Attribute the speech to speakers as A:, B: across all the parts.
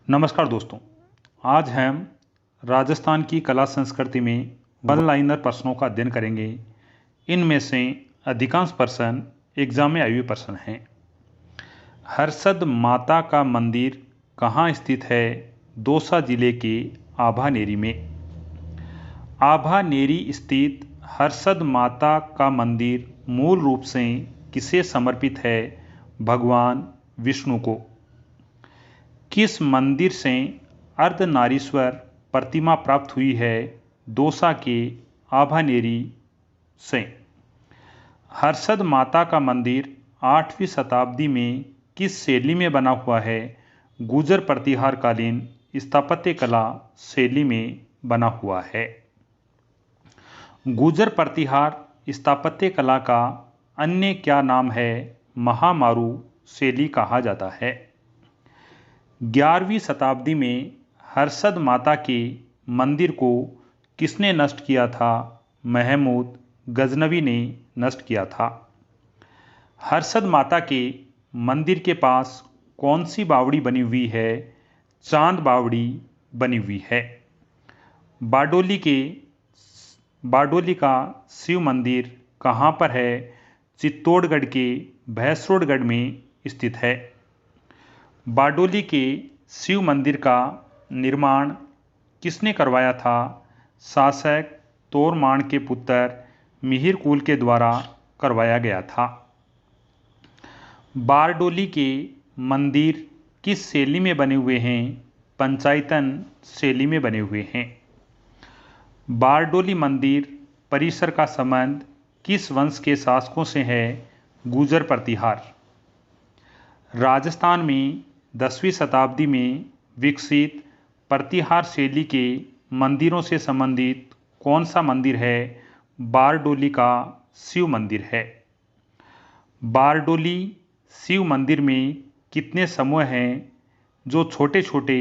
A: नमस्कार दोस्तों। आज हम राजस्थान की कला संस्कृति में वन लाइनर प्रश्नों का अध्ययन करेंगे। इनमें से अधिकांश प्रश्न एग्जाम में आए हुए प्रश्न हैं। हर्षद माता का मंदिर कहाँ स्थित है? दौसा जिले के आभानेरी में। आभानेरी स्थित हर्षद माता का मंदिर मूल रूप से किसे समर्पित है? भगवान विष्णु को। किस मंदिर से अर्धनारीश्वर प्रतिमा प्राप्त हुई है? दौसा के आभानेरी से। हर्षद माता का मंदिर 8वीं शताब्दी में किस शैली में बना हुआ है? गुर्जर प्रतिहार कालीन स्थापत्य कला शैली में बना हुआ है। गुर्जर प्रतिहार स्थापत्य कला का अन्य क्या नाम है? महामारू शैली कहा जाता है। 11वीं शताब्दी में हर्षद माता के मंदिर को किसने नष्ट किया था? महमूद गजनवी ने नष्ट किया था। हर्षद माता के मंदिर के पास कौन सी बावड़ी बनी हुई है? चांद बावड़ी बनी हुई है। बारडोली का शिव मंदिर कहाँ पर है? चित्तौड़गढ़ के भैंसरोडगढ़ में स्थित है। बारडोली के शिव मंदिर का निर्माण किसने करवाया था? शासक तोरमान के पुत्र मिहिरकुल के द्वारा करवाया गया था। बारडोली के मंदिर किस शैली में बने हुए हैं? पंचायतन शैली में बने हुए हैं। बारडोली मंदिर परिसर का संबंध किस वंश के शासकों से है? गुर्जर प्रतिहार। राजस्थान में 10वीं शताब्दी में विकसित प्रतिहार शैली के मंदिरों से संबंधित कौन सा मंदिर है? बारडोली का शिव मंदिर है। बारडोली शिव मंदिर में कितने समूह हैं? जो छोटे छोटे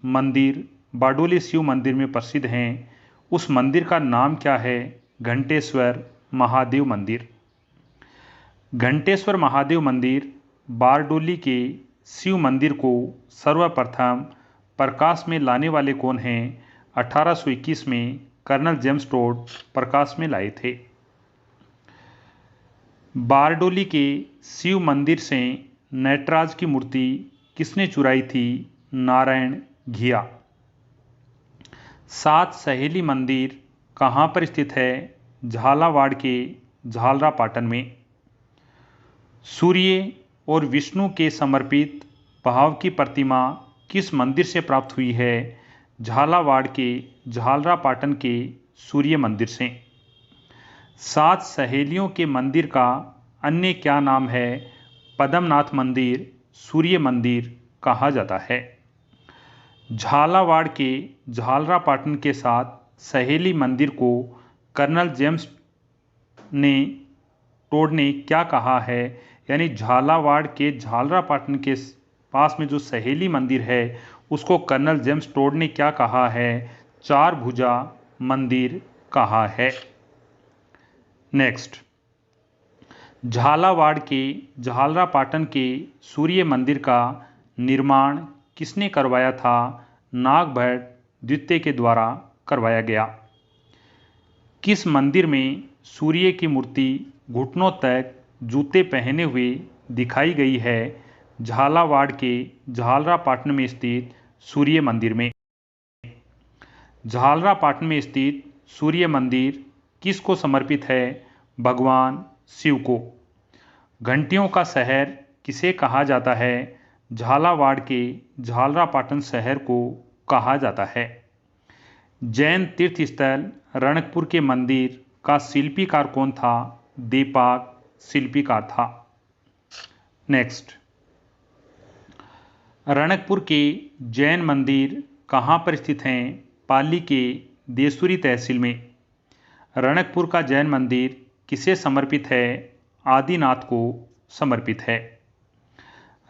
A: मंदिर बारडोली शिव मंदिर में प्रसिद्ध हैं, उस मंदिर का नाम क्या है? घंटेश्वर महादेव मंदिर। घंटेश्वर महादेव मंदिर बारडोली के शिव मंदिर को सर्वप्रथम प्रकाश में लाने वाले कौन हैं? 1821 में कर्नल जेम्स टोड प्रकाश में लाए थे। बारडोली के शिव मंदिर से नटराज की मूर्ति किसने चुराई थी? नारायण घिया। 7 सहेली मंदिर कहाँ पर स्थित है? झालावाड़ के झालरापाटन में। सूर्य और विष्णु के समर्पित भाव की प्रतिमा किस मंदिर से प्राप्त हुई है? झालावाड़ के झालरापाटन के सूर्य मंदिर से। 7 सहेलियों के मंदिर का अन्य क्या नाम है? पद्मनाथ मंदिर सूर्य मंदिर कहा जाता है। झालावाड़ के झालरापाटन के साथ सहेली मंदिर को कर्नल जेम्स टोड ने क्या कहा है? यानी झालावाड़ के झालरापाटन के पास में जो सहेली मंदिर है उसको कर्नल जेम्स टोड ने क्या कहा है? 4 भुजा मंदिर कहा है। नेक्स्ट, झालावाड़ के झालरापाटन के सूर्य मंदिर का निर्माण किसने करवाया था? नागभट्ट द्वितीय के द्वारा करवाया गया। किस मंदिर में सूर्य की मूर्ति घुटनों तक जूते पहने हुए दिखाई गई है? झालावाड़ के झालरापाटन में स्थित सूर्य मंदिर में। झालरापाटन में स्थित सूर्य मंदिर किसको समर्पित है? भगवान शिव को। घंटियों का शहर किसे कहा जाता है? झालावाड़ के झालरापाटन शहर को कहा जाता है। जैन तीर्थस्थल रणकपुर के मंदिर का शिल्पीकार कौन था? दीपाक शिल्पीकार था। नेक्स्ट, रणकपुर के जैन मंदिर कहाँ पर स्थित हैं? पाली के देसूरी तहसील में। रणकपुर का जैन मंदिर किसे समर्पित है? आदिनाथ को समर्पित है।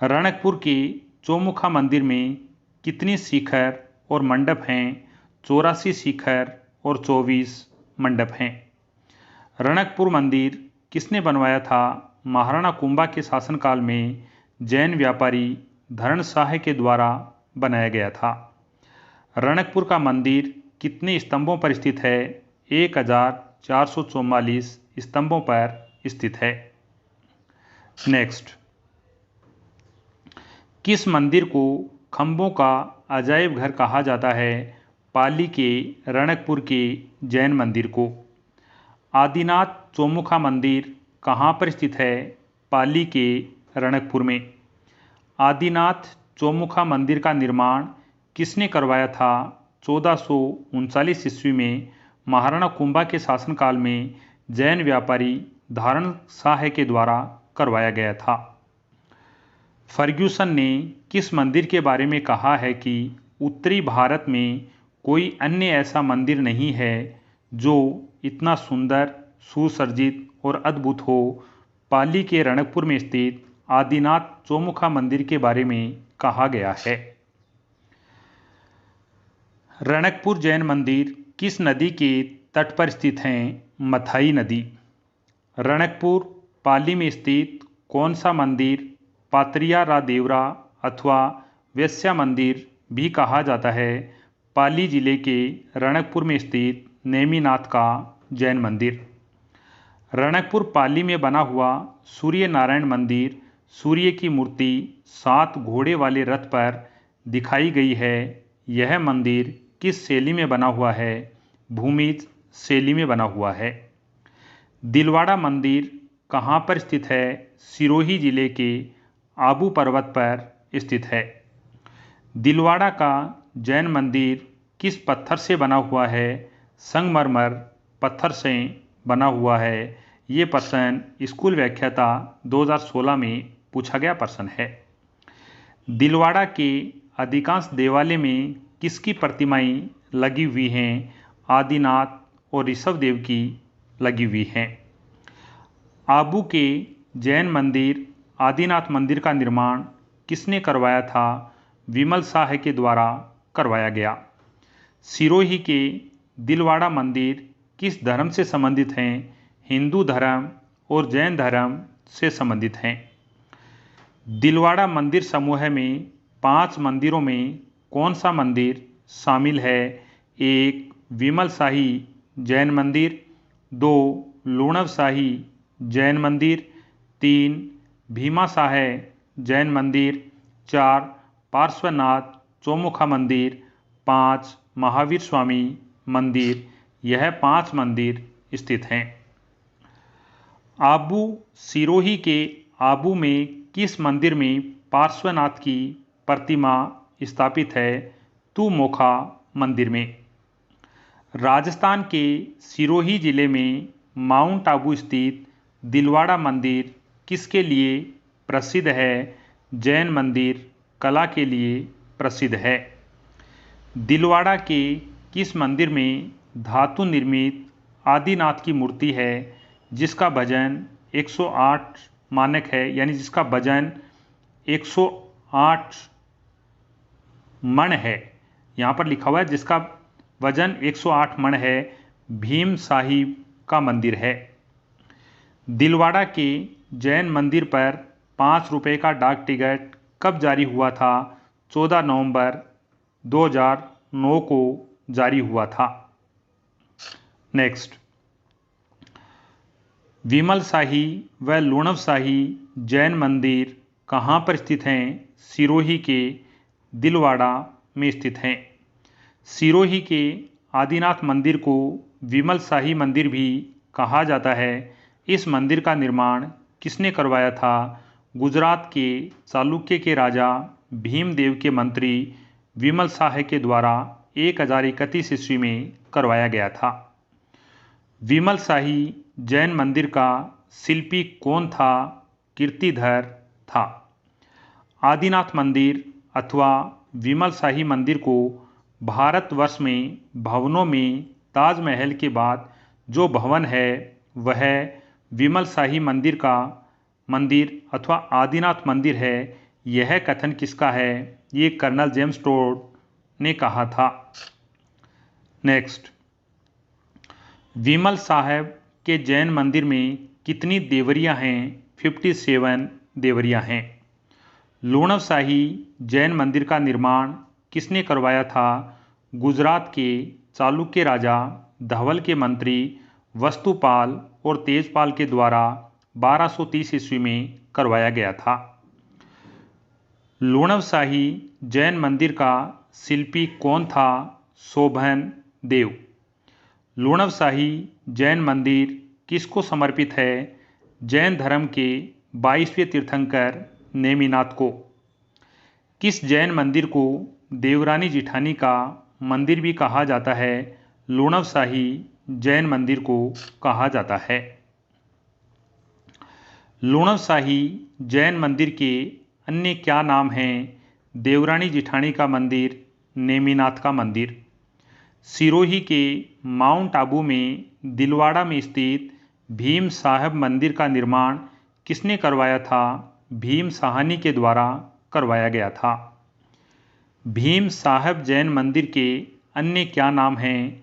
A: रणकपुर के चौमुखा मंदिर में कितनी शिखर और मंडप हैं? 84 शिखर और 24 मंडप हैं। रणकपुर मंदिर किसने बनवाया था? महाराणा कुंभा के शासनकाल में जैन व्यापारी धरण शाह के द्वारा बनाया गया था। रणकपुर का मंदिर कितने स्तंभों पर स्थित है? 1444 स्तंभों पर स्थित है। नेक्स्ट, किस मंदिर को खंभों का अजायब घर कहा जाता है? पाली के रणकपुर के जैन मंदिर को। आदिनाथ चौमुखा मंदिर कहाँ पर स्थित है? पाली के रणकपुर में। आदिनाथ चौमुखा मंदिर का निर्माण किसने करवाया था? 1439 ईस्वी में महाराणा कुंभा के शासनकाल में जैन व्यापारी धारण शाह के द्वारा करवाया गया था। फर्ग्यूसन ने किस मंदिर के बारे में कहा है कि उत्तरी भारत में कोई अन्य ऐसा मंदिर नहीं है जो इतना सुंदर, सुसज्जित और अद्भुत हो? पाली के रणकपुर में स्थित आदिनाथ चौमुखा मंदिर के बारे में कहा गया है। रणकपुर जैन मंदिर किस नदी के तट पर स्थित हैं? मथाई नदी। रणकपुर पाली में स्थित कौन सा मंदिर पात्रिया देवरा अथवा वेश्या मंदिर भी कहा जाता है? पाली जिले के रणकपुर में स्थित नेमिनाथ का जैन मंदिर। रणकपुर पाली में बना हुआ सूर्य नारायण मंदिर सूर्य की मूर्ति 7 घोड़े वाले रथ पर दिखाई गई है। यह मंदिर किस शैली में बना हुआ है? भूमिज शैली में बना हुआ है। दिलवाड़ा मंदिर कहाँ पर स्थित है? सिरोही जिले के आबू पर्वत पर स्थित है। दिलवाड़ा का जैन मंदिर किस पत्थर से बना हुआ है? संगमरमर पत्थर से बना हुआ है। ये प्रश्न स्कूल व्याख्याता 2016 में पूछा गया प्रश्न है। दिलवाड़ा के अधिकांश देवालय में किसकी प्रतिमाएं लगी हुई हैं? आदिनाथ और ऋषभदेव की लगी हुई हैं। आबू के जैन मंदिर आदिनाथ मंदिर का निर्माण किसने करवाया था? विमल शाह के द्वारा करवाया गया। सिरोही के दिलवाड़ा मंदिर किस धर्म से संबंधित हैं? हिंदू धर्म और जैन धर्म से संबंधित हैं। दिलवाड़ा मंदिर समूह में 5 मंदिरों में कौन सा मंदिर शामिल है? 1 विमल शाही जैन मंदिर, 2 लूणव शाही जैन मंदिर, 3 भीमा शाह जैन मंदिर, 4 पार्श्वनाथ चौमुखा मंदिर, 5 महावीर स्वामी मंदिर। यह 5 मंदिर स्थित हैं। आबू सिरोही के आबू में किस मंदिर में पार्श्वनाथ की प्रतिमा स्थापित है? तुमोखा मंदिर में। राजस्थान के सिरोही जिले में माउंट आबू स्थित दिलवाड़ा मंदिर किसके लिए प्रसिद्ध है? जैन मंदिर कला के लिए प्रसिद्ध है। दिलवाड़ा के किस मंदिर में धातु निर्मित आदिनाथ की मूर्ति है जिसका वजन 108 मानक है, यानी जिसका वजन 108 मण है? यहाँ पर लिखा हुआ है जिसका वजन 108 मण है। भीम साहिब का मंदिर है। दिलवाड़ा के जैन मंदिर पर 5 रुपये का डाक टिकट कब जारी हुआ था? 14 नवंबर 2009 को जारी हुआ था। नेक्स्ट, विमल शाही व लूणव शाही जैन मंदिर कहाँ पर स्थित हैं? सिरोही के दिलवाड़ा में स्थित हैं। सिरोही के आदिनाथ मंदिर को विमल शाही मंदिर भी कहा जाता है। इस मंदिर का निर्माण किसने करवाया था? गुजरात के चालुक्य के राजा भीमदेव के मंत्री विमल शाह के द्वारा 1031 ईस्वी में करवाया गया था। विमल शाही जैन मंदिर का शिल्पी कौन था? कीर्तिधर था। आदिनाथ मंदिर अथवा विमल शाही मंदिर को भारतवर्ष में भवनों में ताजमहल के बाद जो भवन है वह विमल शाही मंदिर का मंदिर अथवा आदिनाथ मंदिर है। यह कथन किसका है? ये कर्नल जेम्स टोड ने कहा था। नेक्स्ट, विमल साहब के जैन मंदिर में कितनी देवरियां हैं? 57 देवरियां हैं। लूणवशाही जैन मंदिर का निर्माण किसने करवाया था? गुजरात के चालुक्य राजा धवल के मंत्री वस्तुपाल और तेजपाल के द्वारा 1230 ईस्वी में करवाया गया था। लूणवशाही जैन मंदिर का शिल्पी कौन था? शोभन देव। लूणवशाही जैन मंदिर किसको समर्पित है? जैन धर्म के 22वें तीर्थंकर नेमिनाथ को। किस जैन मंदिर को देवरानी जिठानी का मंदिर भी कहा जाता है? लूणवशाही जैन मंदिर को कहा जाता है। लूणवशाही जैन मंदिर के अन्य क्या नाम हैं? देवरानी जिठानी का मंदिर, नेमिनाथ का मंदिर। सिरोही के माउंट आबू में दिलवाड़ा में स्थित भीम साहब मंदिर का निर्माण किसने करवाया था? भीम साहनी के द्वारा करवाया गया था। भीम साहब जैन मंदिर के अन्य क्या नाम हैं?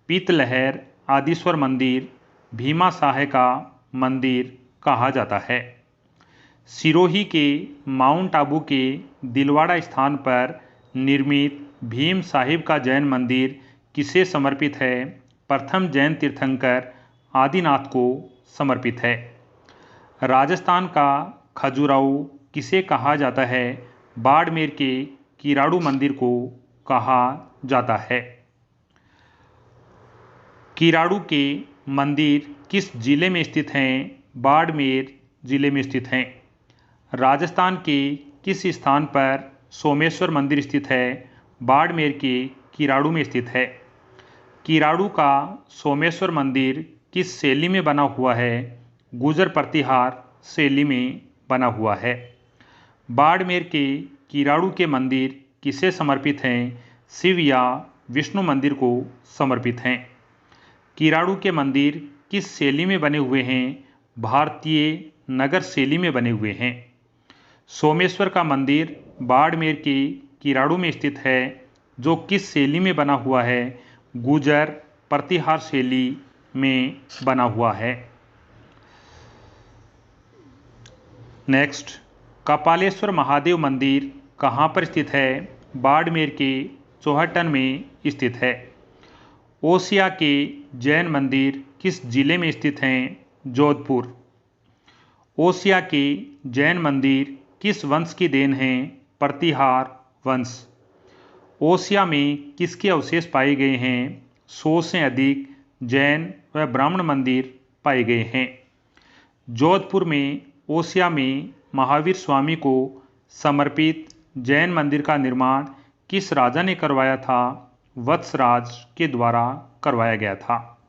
A: पीतलहर आदिश्वर मंदिर, भीमा साहे का मंदिर कहा जाता है। सिरोही के माउंट आबू के दिलवाड़ा स्थान पर निर्मित भीम साहिब का जैन मंदिर किसे समर्पित है? प्रथम जैन तीर्थंकर आदिनाथ को समर्पित है। राजस्थान का खजुराहो किसे कहा जाता है? बाड़मेर के किराड़ू मंदिर को कहा जाता है। किराड़ू के मंदिर किस जिले में स्थित हैं? बाड़मेर जिले में स्थित हैं। राजस्थान के किस स्थान पर सोमेश्वर मंदिर स्थित है? बाड़मेर के किराड़ू में स्थित है। किराड़ू का सोमेश्वर मंदिर किस शैली में बना हुआ है? गुजर प्रतिहार शैली में बना हुआ है। बाड़मेर के किराड़ू के मंदिर किसे समर्पित हैं? शिव या विष्णु मंदिर को समर्पित हैं। किराड़ू के मंदिर किस शैली में बने हुए हैं? भारतीय नगर शैली में बने हुए हैं। सोमेश्वर का मंदिर बाड़मेर के किराड़ू में स्थित है, जो किस शैली में बना हुआ है? गुजर प्रतिहार शैली में बना हुआ है। नेक्स्ट, कपालेश्वर महादेव मंदिर कहाँ पर स्थित है? बाड़मेर के चौहटन में स्थित है। ओसिया के जैन मंदिर किस जिले में स्थित हैं? जोधपुर। ओसिया के जैन मंदिर किस वंश की देन हैं? प्रतिहार वंश। ओसिया में किसके अवशेष पाए गए हैं? 100 से अधिक जैन व ब्राह्मण मंदिर पाए गए हैं। जोधपुर में ओसिया में महावीर स्वामी को समर्पित जैन मंदिर का निर्माण किस राजा ने करवाया था? वत्सराज के द्वारा करवाया गया था।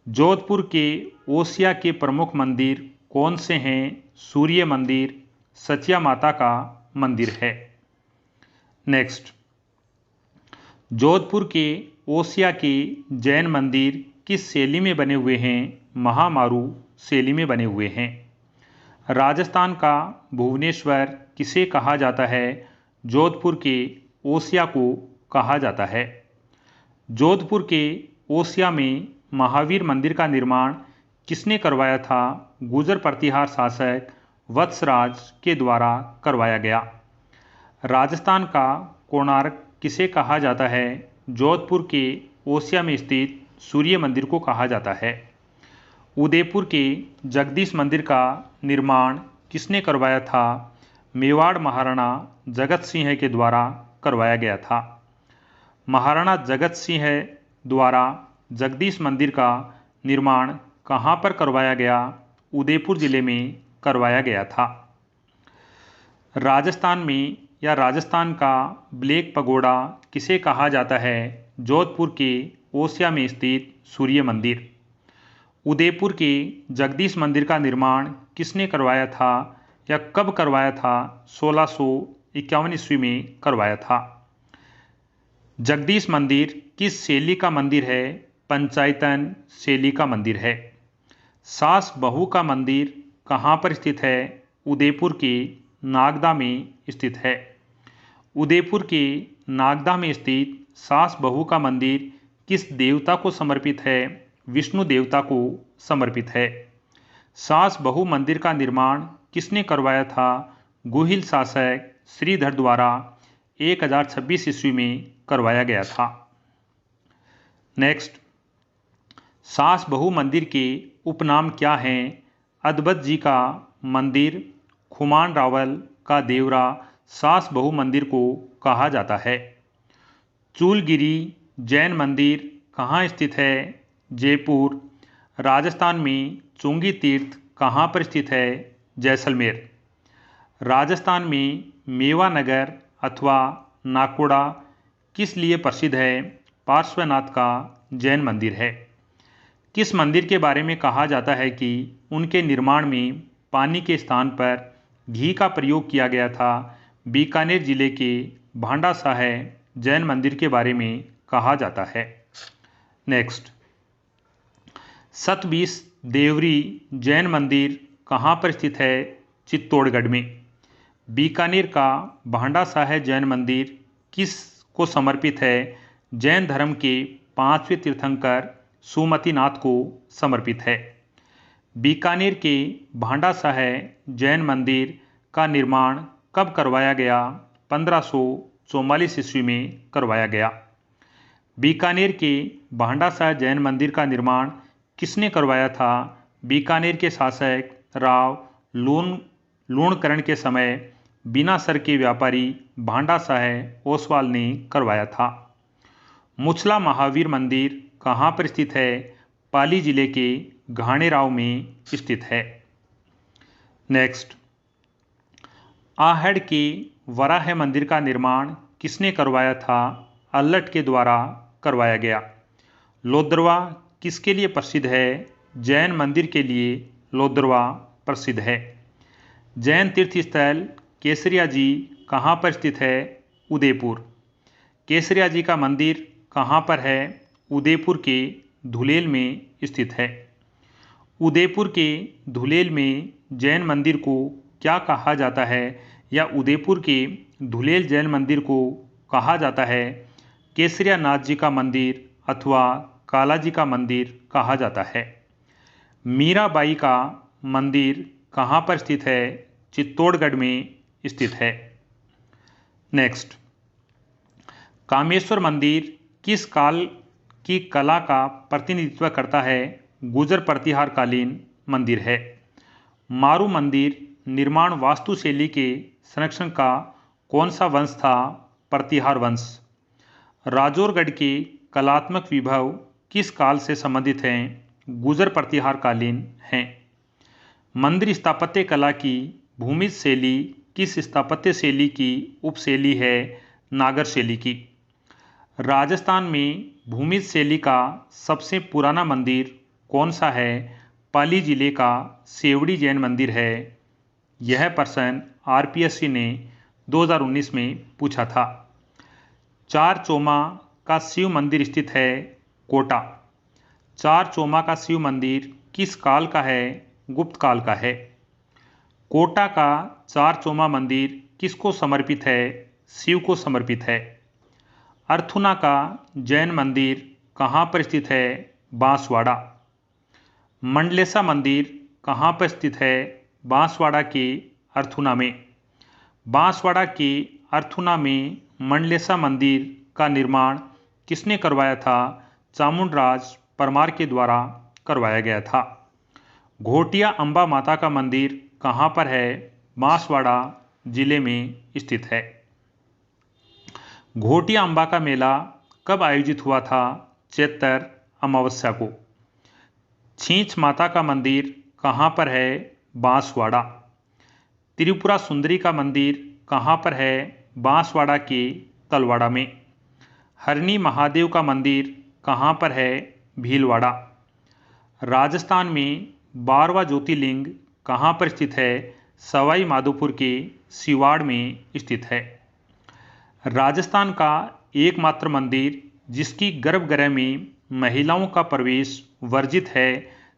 A: जोधपुर के ओसिया के प्रमुख मंदिर कौन से हैं? सूर्य मंदिर, सचिया माता का मंदिर है। नेक्स्ट, जोधपुर के ओसिया के जैन मंदिर किस शैली में बने हुए हैं? महामारू शैली में बने हुए हैं। राजस्थान का भुवनेश्वर किसे कहा जाता है? जोधपुर के ओसिया को कहा जाता है। जोधपुर के ओसिया में महावीर मंदिर का निर्माण किसने करवाया था? गुजर प्रतिहार शासक वत्सराज के द्वारा करवाया गया। राजस्थान का कोणार्क किसे कहा जाता है? जोधपुर के ओसिया में स्थित सूर्य मंदिर को कहा जाता है। उदयपुर के जगदीश मंदिर का निर्माण किसने करवाया था? मेवाड़ महाराणा जगत सिंह के द्वारा करवाया गया था। महाराणा जगत सिंह द्वारा जगदीश मंदिर का निर्माण कहाँ पर करवाया गया? उदयपुर जिले में करवाया गया था। राजस्थान में या राजस्थान का ब्लैक पगोड़ा किसे कहा जाता है? जोधपुर के ओसिया में स्थित सूर्य मंदिर। उदयपुर के जगदीश मंदिर का निर्माण किसने करवाया था या कब करवाया था? 1651 ईस्वी में करवाया था। जगदीश मंदिर किस शैली का मंदिर है? पंचायतन शैली का मंदिर है। सास बहू का मंदिर कहाँ पर स्थित है? उदयपुर के नागदा में स्थित है। उदयपुर के नागदा में स्थित सास बहू का मंदिर किस देवता को समर्पित है? विष्णु देवता को समर्पित है। सास बहू मंदिर का निर्माण किसने करवाया था? गुहिल शासक श्रीधर द्वारा 1026 ईस्वी में करवाया गया था। नेक्स्ट, सास बहू मंदिर के उपनाम क्या हैं? अद्वत जी का मंदिर, खुमान रावल का देवरा सास बहू मंदिर को कहा जाता है। चूलगिरी जैन मंदिर कहाँ स्थित है? जयपुर। राजस्थान में चुंगी तीर्थ कहाँ पर स्थित है? जैसलमेर। राजस्थान में मेवानगर अथवा नाकोड़ा किस लिए प्रसिद्ध है? पार्श्वनाथ का जैन मंदिर है। किस मंदिर के बारे में कहा जाता है कि उनके निर्माण में पानी के स्थान पर घी का प्रयोग किया गया था? बीकानेर जिले के भांडा साहिब जैन मंदिर के बारे में कहा जाता है। नेक्स्ट, सतबीस देवरी जैन मंदिर कहाँ पर स्थित है? चित्तौड़गढ़ में। बीकानेर का भांडा साहिब जैन मंदिर किस को समर्पित है? जैन धर्म के 5वें तीर्थंकर सुमतिनाथ को समर्पित है। बीकानेर के भांडा साहिब जैन मंदिर का निर्माण कब करवाया गया? 1544 ईस्वी में करवाया गया। बीकानेर के भांडा साहिब जैन मंदिर का निर्माण किसने करवाया था? बीकानेर के शासक राव लूणकरण के समय बिना सर के व्यापारी भांडा साहिब ओसवाल ने करवाया था। मुछला महावीर मंदिर कहाँ पर स्थित है? पाली जिले के घाणेराव में स्थित है। नेक्स्ट, आहड़ के वराह मंदिर का निर्माण किसने करवाया था? अल्लट के द्वारा करवाया गया। लोद्रवा किसके लिए प्रसिद्ध है? जैन मंदिर के लिए लोद्रवा प्रसिद्ध है। जैन तीर्थ स्थल केसरिया जी कहाँ पर स्थित है? उदयपुर। केसरिया जी का मंदिर कहाँ पर है? उदयपुर के धुलेल में स्थित है। उदयपुर के धुलेल में जैन मंदिर को क्या कहा जाता है? या उदयपुर के धुलेल जैन मंदिर को कहा जाता है केसरिया नाथ जी का मंदिर अथवा काला जी का मंदिर कहा जाता है। मीराबाई का मंदिर कहाँ पर स्थित है? चित्तौड़गढ़ में स्थित है। नेक्स्ट, कामेश्वर मंदिर किस काल की कला का प्रतिनिधित्व करता है? गुर्जर प्रतिहार कालीन मंदिर है। मारू मंदिर निर्माण वास्तुशैली के संरक्षण का कौन सा वंश था? प्रतिहार वंश। राजौरगढ़ के कलात्मक विभव किस काल से संबंधित हैं? गुर्जर प्रतिहार कालीन हैं। मंदिर स्थापत्य कला की भूमिज शैली किस स्थापत्य शैली की उपशैली है? नागर शैली की। राजस्थान में भूमिज शैली का सबसे पुराना मंदिर कौन सा है? पाली जिले का सेवड़ी जैन मंदिर है। यह प्रश्न आरपीएससी ने 2019 में पूछा था। चार चोमा का शिव मंदिर स्थित है कोटा। चार चोमा का शिव मंदिर किस काल का है? गुप्त काल का है। कोटा का चार चोमा मंदिर किसको समर्पित है? शिव को समर्पित है। अर्थुना का जैन मंदिर कहाँ पर स्थित है? बांसवाड़ा। मंडलेसा मंदिर कहाँ पर स्थित है? बांसवाड़ा के अर्थुना में। बांसवाड़ा के अर्थुना में मंडलेसा मंदिर का निर्माण किसने करवाया था? चामुंडराज परमार के द्वारा करवाया गया था। घोटिया अंबा माता का मंदिर कहाँ पर है? बांसवाड़ा जिले में स्थित है। घोटिया अंबा का मेला कब आयोजित हुआ था? चैत्र अमावस्या को। छींच माता का मंदिर कहाँ पर है? बांसवाड़ा। त्रिपुरा सुंदरी का मंदिर कहाँ पर है? बांसवाड़ा के तलवाड़ा में। हरणी महादेव का मंदिर कहाँ पर है? भीलवाड़ा। राजस्थान में 12वां ज्योतिर्लिंग कहाँ पर स्थित है? सवाई माधोपुर के सिवाड़ में स्थित है। राजस्थान का एकमात्र मंदिर जिसकी गर्भगृह में महिलाओं का प्रवेश वर्जित है,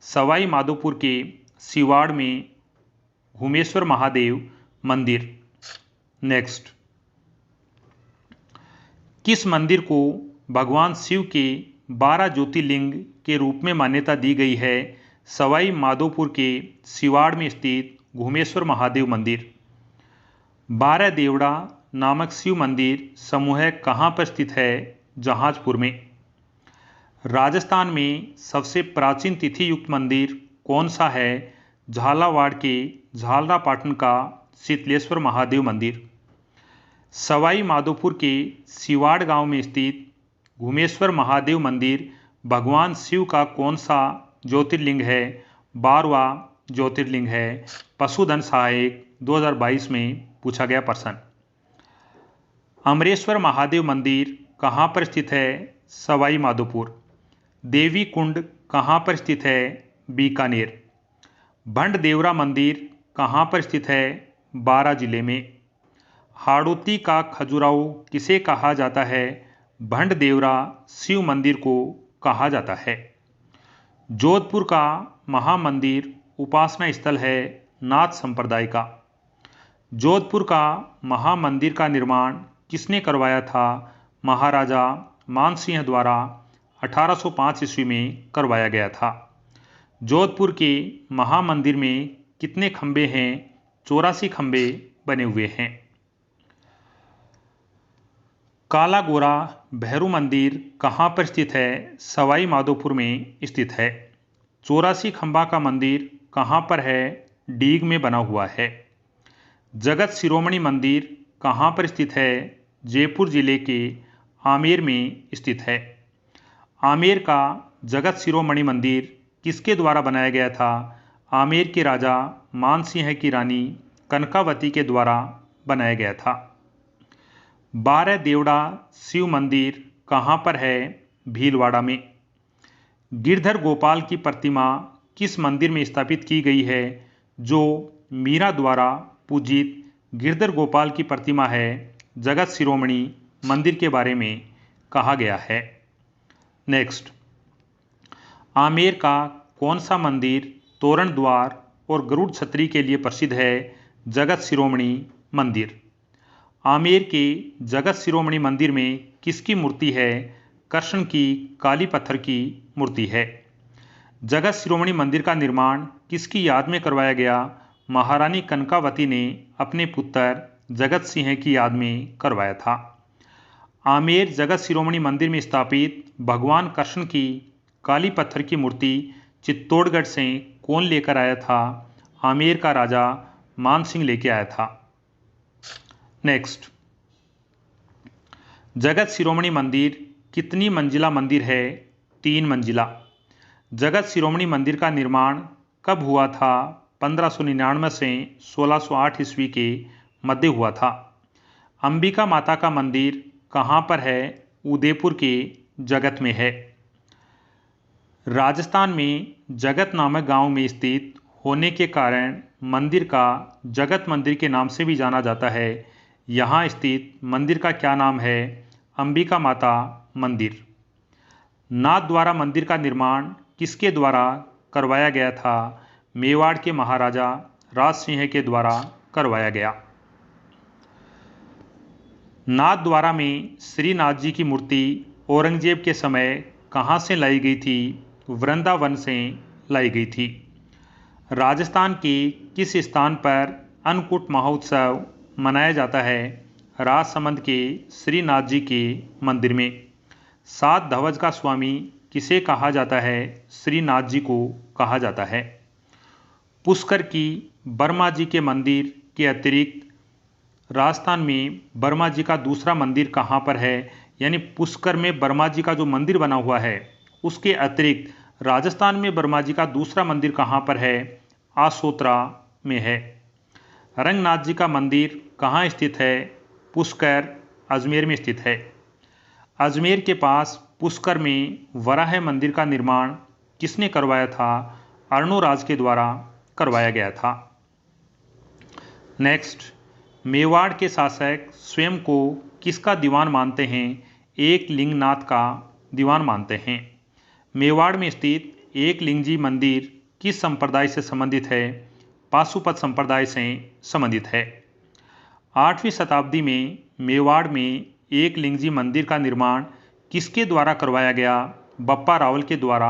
A: सवाई माधोपुर के सिवाड़ में घुमेश्वर महादेव मंदिर। नेक्स्ट, किस मंदिर को भगवान शिव के 12 ज्योतिर्लिंग के रूप में मान्यता दी गई है? सवाई माधोपुर के सिवाड़ में स्थित घुमेश्वर महादेव मंदिर। बारह देवड़ा नामक शिव मंदिर समूह कहाँ पर स्थित है? जहाजपुर में। राजस्थान में सबसे प्राचीन तिथि युक्त मंदिर कौन सा है? झालावाड़ के झालरापाटन का शीतलेश्वर महादेव मंदिर। सवाई माधोपुर के सिवाड़ गांव में स्थित घुमेश्वर महादेव मंदिर भगवान शिव का कौन सा ज्योतिर्लिंग है? 12वां ज्योतिर्लिंग है। पशुधन सहायक 2022 में पूछा गया प्रश्न। अमरेश्वर महादेव मंदिर कहाँ पर स्थित है? सवाई माधोपुर। देवी कुंड कहाँ पर स्थित है? बीकानेर। भंड देवरा मंदिर कहाँ पर स्थित है? बारां जिले में। हाड़ौती का खजुराहो किसे कहा जाता है? भंड देवरा शिव मंदिर को कहा जाता है। जोधपुर का महामंदिर उपासना स्थल है नाथ संप्रदाय का। जोधपुर का महामंदिर का निर्माण किसने करवाया था? महाराजा मानसिंह द्वारा 1805 ईस्वी में करवाया गया था। जोधपुर के महामंदिर में कितने खंबे हैं? 84 खंबे बने हुए हैं। काला गोरा भैरू मंदिर कहाँ पर स्थित है? सवाई माधोपुर में स्थित है। 84 खंबा का मंदिर कहाँ पर है? डीग में बना हुआ है। जगत शिरोमणि मंदिर कहाँ पर स्थित है? जयपुर जिले के आमेर में स्थित है। आमेर का जगत शिरोमणि मंदिर किसके द्वारा बनाया गया था? आमेर के राजा मानसिंह की रानी कनकावती के द्वारा बनाया गया था। 12 देवड़ा शिव मंदिर कहाँ पर है? भीलवाड़ा में। गिरधर गोपाल की प्रतिमा किस मंदिर में स्थापित की गई है? जो मीरा द्वारा पूजित गिरधर गोपाल की प्रतिमा है, जगत शिरोमणि मंदिर के बारे में कहा गया है। नेक्स्ट, आमेर का कौन सा मंदिर तोरण द्वार और गरुड़ छतरी के लिए प्रसिद्ध है? जगत शिरोमणि मंदिर। आमेर के जगत शिरोमणि मंदिर में किसकी मूर्ति है? कृष्ण की काली पत्थर की मूर्ति है। जगत शिरोमणि मंदिर का निर्माण किसकी याद में करवाया गया? महारानी कनकावती ने अपने पुत्र जगत सिंह की याद में करवाया था। आमेर जगत शिरोमणि मंदिर में स्थापित भगवान कृष्ण की काली पत्थर की मूर्ति चित्तौड़गढ़ से कौन लेकर आया था? आमेर का राजा मानसिंह लेकर आया था। नेक्स्ट, जगत शिरोमणि मंदिर कितनी मंजिला मंदिर है? 3 मंजिला। जगत शिरोमणि मंदिर का निर्माण कब हुआ था? 1599 से 1608 ईस्वी के मध्य हुआ था। अंबिका माता का मंदिर कहाँ पर है? उदयपुर के जगत में है। राजस्थान में जगत नामक गांव में स्थित होने के कारण मंदिर का जगत मंदिर के नाम से भी जाना जाता है। यहाँ स्थित मंदिर का क्या नाम है? अंबिका माता मंदिर। नाथ द्वारा मंदिर का निर्माण किसके द्वारा करवाया गया था? मेवाड़ के महाराजा राज सिंह के द्वारा करवाया गया। नाथ द्वारा में श्रीनाथ जी की मूर्ति औरंगजेब के समय कहाँ से लाई गई थी? वृंदावन से लाई गई थी। राजस्थान के किस स्थान पर अन्नकूट महोत्सव मनाया जाता है? राजसमंद के श्रीनाथ जी के मंदिर में। 7 ध्वज का स्वामी किसे कहा जाता है? श्रीनाथ जी को कहा जाता है। पुष्कर की बर्मा जी के मंदिर के अतिरिक्त राजस्थान में बर्मा जी का दूसरा मंदिर कहाँ पर है? यानी पुष्कर में बर्मा जी का जो मंदिर बना हुआ है उसके अतिरिक्त राजस्थान में बर्मा जी का दूसरा मंदिर कहाँ पर है? आसोतरा में है। रंगनाथ जी का मंदिर कहाँ स्थित है? पुष्कर अजमेर में स्थित है। अजमेर के पास पुष्कर में वराह मंदिर का निर्माण किसने करवाया था? अर्णोराज के द्वारा करवाया गया था। नेक्स्ट, मेवाड़ के शासक स्वयं को किसका दीवान मानते हैं? एक लिंगनाथ का दीवान मानते हैं। मेवाड़ में स्थित एक लिंगजी मंदिर किस संप्रदाय से संबंधित है? पाशुपत संप्रदाय से संबंधित है। 8वीं शताब्दी में मेवाड़ में एक लिंगजी मंदिर का निर्माण किसके द्वारा करवाया गया? बप्पा रावल के द्वारा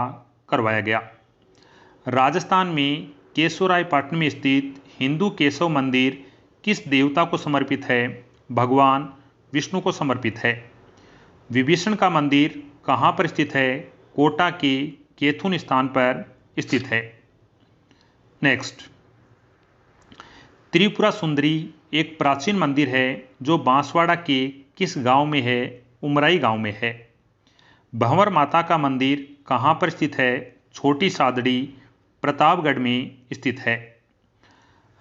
A: करवाया गया। राजस्थान में केशवरायपाटन में स्थित हिंदू केशव मंदिर किस देवता को समर्पित है? भगवान विष्णु को समर्पित है। विभीषण का मंदिर कहाँ पर स्थित है? कोटा के केथुन स्थान पर स्थित है। नेक्स्ट, त्रिपुरा सुंदरी एक प्राचीन मंदिर है जो बांसवाड़ा के किस गांव में है? उमराई गांव में है। भंवर माता का मंदिर कहाँ पर स्थित है? छोटी सादड़ी प्रतापगढ़ में स्थित है।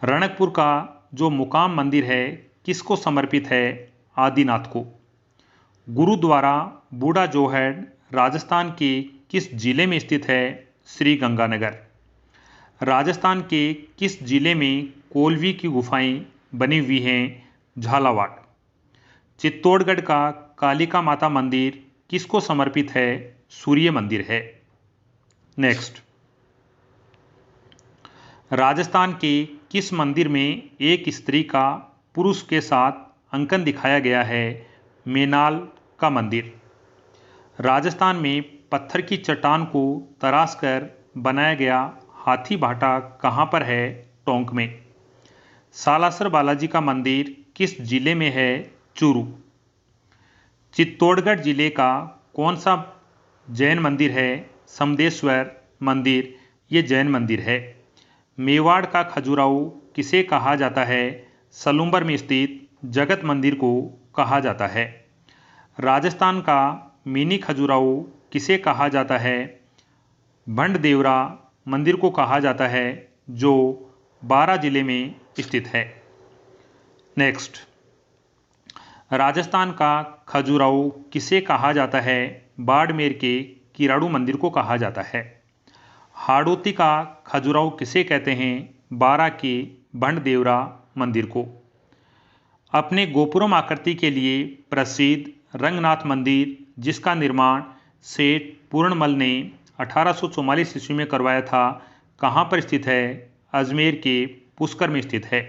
A: रणकपुर का जो मुकाम मंदिर है किसको समर्पित है? आदिनाथ को। गुरुद्वारा बूढ़ा जोहड़ राजस्थान के किस जिले में स्थित है? श्री गंगानगर। राजस्थान के किस जिले में कोलवी की गुफाएं बनी हुई हैं? झालावाड़। चित्तौड़गढ़ का कालिका माता मंदिर किसको समर्पित है? सूर्य मंदिर है। नेक्स्ट, राजस्थान के किस मंदिर में एक स्त्री का पुरुष के साथ अंकन दिखाया गया है? मेनाल का मंदिर। राजस्थान में पत्थर की चट्टान को तराश कर बनाया गया हाथी भाटा कहाँ पर है? टोंक में। सालासर बालाजी का मंदिर किस जिले में है? चूरू। चित्तौड़गढ़ जिले का कौन सा जैन मंदिर है? समदेश्वर मंदिर ये जैन मंदिर है। मेवाड़ का खजुराहो किसे कहा जाता है? सलूम्बर में स्थित जगत मंदिर को कहा जाता है। राजस्थान का मिनी खजुराहो किसे कहा जाता है? भंडदेवरा मंदिर को कहा जाता है जो बारां जिले में स्थित है। नेक्स्ट, राजस्थान का खजुराहो किसे कहा जाता है? बाड़मेर के किराड़ू मंदिर को कहा जाता है। हाड़ौती का खजुराहो किसे कहते हैं? बारां के भंडदेवरा मंदिर को। अपने गोपुरम आकृति के लिए प्रसिद्ध रंगनाथ मंदिर जिसका निर्माण सेठ पूर्णमल ने 1844 ईस्वी में करवाया था कहाँ पर स्थित है? अजमेर के पुष्कर में स्थित है।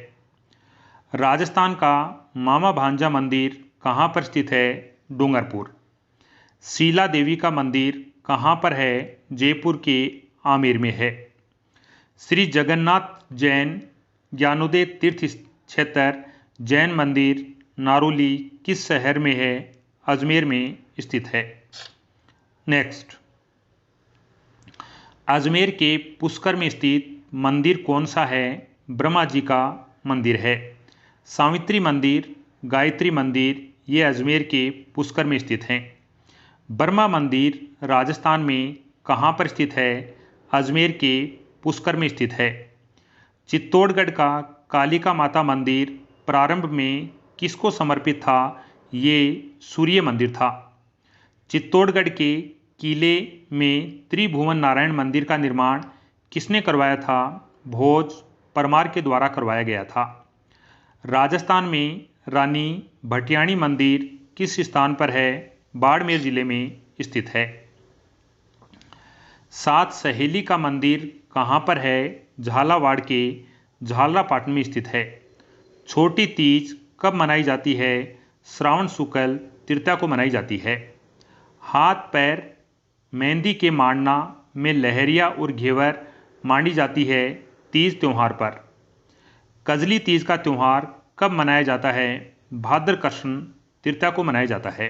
A: राजस्थान का मामा भांजा मंदिर कहाँ पर स्थित है? डूंगरपुर। शीला देवी का मंदिर कहाँ पर है? जयपुर के आमेर में है। श्री जगन्नाथ जैन ज्ञानोदय तीर्थ क्षेत्र जैन मंदिर नारोली किस शहर में है? अजमेर में स्थित है। नेक्स्ट, अजमेर के पुष्कर में स्थित मंदिर कौन सा है? ब्रह्मा जी का मंदिर है। सावित्री मंदिर गायत्री मंदिर ये अजमेर के पुष्कर में स्थित हैं। ब्रह्मा मंदिर राजस्थान में कहाँ पर स्थित है? अजमेर के पुष्कर में स्थित है। चित्तौड़गढ़ का कालिका माता मंदिर प्रारंभ में किसको समर्पित था? ये सूर्य मंदिर था। चित्तौड़गढ़ के किले में त्रिभुवन नारायण मंदिर का निर्माण किसने करवाया था? भोज परमार के द्वारा करवाया गया था। राजस्थान में रानी भटियाणी मंदिर किस स्थान पर है? बाड़मेर जिले में स्थित है। सात सहेली का मंदिर कहाँ पर है? झालावाड़ के झालरापाटन में स्थित है। छोटी तीज कब मनाई जाती है? श्रावण शुक्ल तृतीया को मनाई जाती है। हाथ पैर मेहंदी के मांडना में लहरिया और घेवर मांडी जाती है तीज त्यौहार पर। कजली तीज का त्यौहार कब मनाया जाता है? भाद्र कृष्ण तृतीया को मनाया जाता है।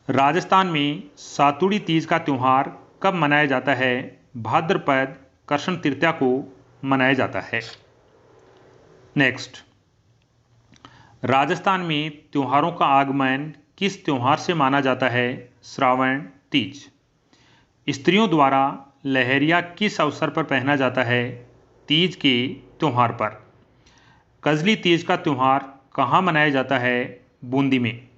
A: राजस्थान में सातुड़ी तीज का त्यौहार कब मनाया जाता है? भाद्रपद कृष्ण तृतीया को मनाया जाता है। नेक्स्ट, राजस्थान में त्योहारों का आगमन किस त्योहार से माना जाता है? श्रावण तीज। स्त्रियों द्वारा लहरिया किस अवसर पर पहना जाता है? तीज के त्योहार पर। कजली तीज का त्यौहार कहाँ मनाया जाता है? बूंदी में।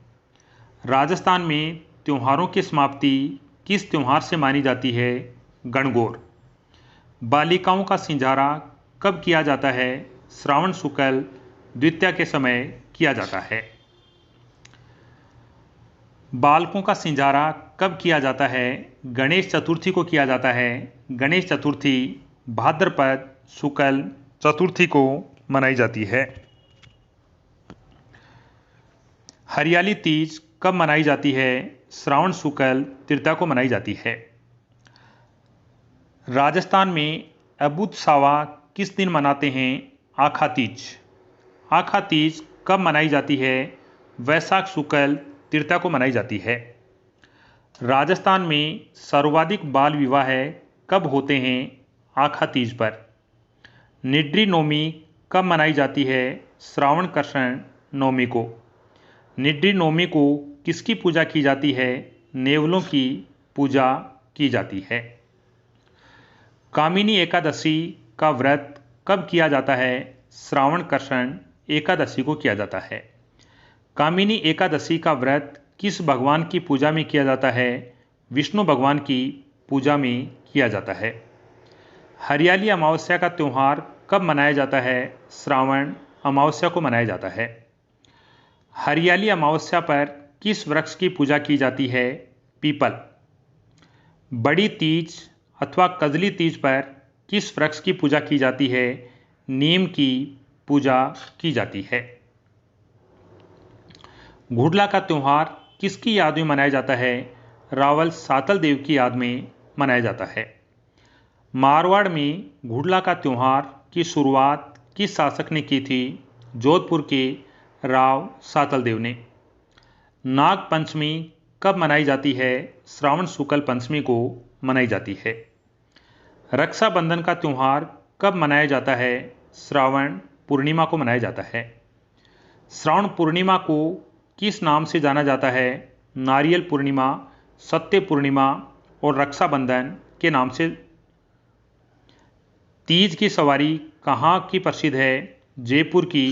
A: राजस्थान में त्योहारों की समाप्ति किस त्योहार से मानी जाती है? गणगौर। बालिकाओं का सिंजारा कब किया जाता है? श्रावण शुक्ल द्वितीया के समय किया जाता है। बालकों का सिंजारा कब किया जाता है? गणेश चतुर्थी को किया जाता है। गणेश चतुर्थी भाद्रपद शुक्ल चतुर्थी को मनाई जाती है। हरियाली तीज कब मनाई जाती है? श्रावण शुक्ल तृतीया को मनाई जाती है। राजस्थान में अबूत सावा किस दिन मनाते हैं? आखा तीज। आखा तीज कब मनाई जाती है? वैशाख शुक्ल तृतीया को मनाई जाती है। राजस्थान में सर्वाधिक बाल विवाह कब होते हैं? आखा तीज पर। निड्री नवमी कब मनाई जाती है? श्रावण कृष्ण नवमी को। निड्री नवमी को किसकी पूजा की जाती है? नेवलों की पूजा की जाती है। कामिनी एकादशी का व्रत कब किया जाता है? श्रावण कृष्ण एकादशी को किया जाता है। कामिनी एकादशी का व्रत किस भगवान की पूजा में किया जाता है? विष्णु भगवान की पूजा में किया जाता है। हरियाली अमावस्या का त्यौहार कब मनाया जाता है? श्रावण अमावस्या को मनाया जाता है। हरियाली अमावस्या पर किस वृक्ष की पूजा की जाती है? पीपल। बड़ी तीज अथवा कजली तीज पर किस वृक्ष की पूजा की जाती है? नीम की पूजा की जाती है। घुड़ला का त्यौहार किसकी याद में मनाया जाता है? रावल सातल देव की याद में मनाया जाता है। मारवाड़ में घुड़ला का त्यौहार की शुरुआत किस शासक ने की थी? जोधपुर के राव सातल देव ने। नाग पंचमी कब मनाई जाती है? श्रावण शुक्ल पंचमी को मनाई जाती है। रक्षाबंधन का त्यौहार कब मनाया जाता है? श्रावण पूर्णिमा को मनाया जाता है। श्रावण पूर्णिमा को किस नाम से जाना जाता है? नारियल पूर्णिमा, सत्य पूर्णिमा और रक्षाबंधन के नाम से। तीज की सवारी कहाँ की प्रसिद्ध है? जयपुर की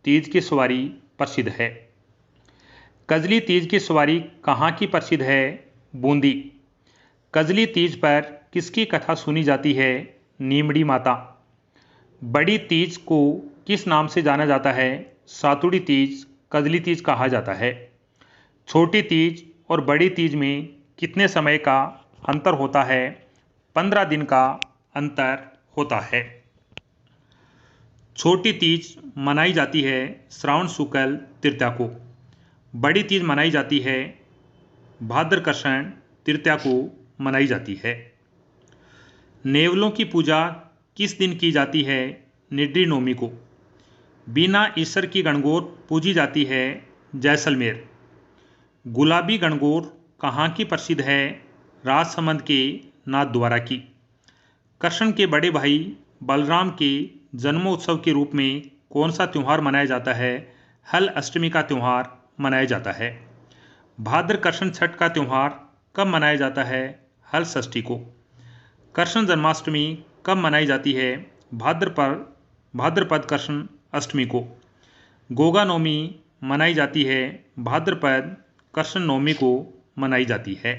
A: तीज की सवारी प्रसिद्ध है। कजली तीज की सवारी कहाँ की प्रसिद्ध है? बूंदी। कजली तीज पर किसकी कथा सुनी जाती है? नीमड़ी माता। बड़ी तीज को किस नाम से जाना जाता है? सातुड़ी तीज, कजली तीज कहा जाता है। छोटी तीज और बड़ी तीज में कितने समय का अंतर होता है? 15 दिन का अंतर होता है। छोटी तीज मनाई जाती है श्रावण शुक्ल तृतीया को। बड़ी तीज मनाई जाती है भाद्र कृष्ण तृतीया को मनाई जाती है। नेवलों की पूजा किस दिन की जाती है? निड्री नवमी को। बिना ईश्वर की गणगौर पूजी जाती है जैसलमेर। गुलाबी गणगौर कहाँ की प्रसिद्ध है? राजसमंद के नाथद्वारा की। कृष्ण के बड़े भाई बलराम के जन्मोत्सव के रूप में कौन सा त्यौहार मनाया जाता है? हल अष्टमी का त्यौहार मनाया जाता है। भाद्र कृष्ण छठ का त्यौहार कब मनाया जाता है? हल षष्ठी को। कृष्ण जन्माष्टमी कब मनाई जाती है? भाद्रपद कृष्ण अष्टमी को। गोगा नवमी मनाई जाती है भाद्रपद कृष्ण नवमी को मनाई जाती है।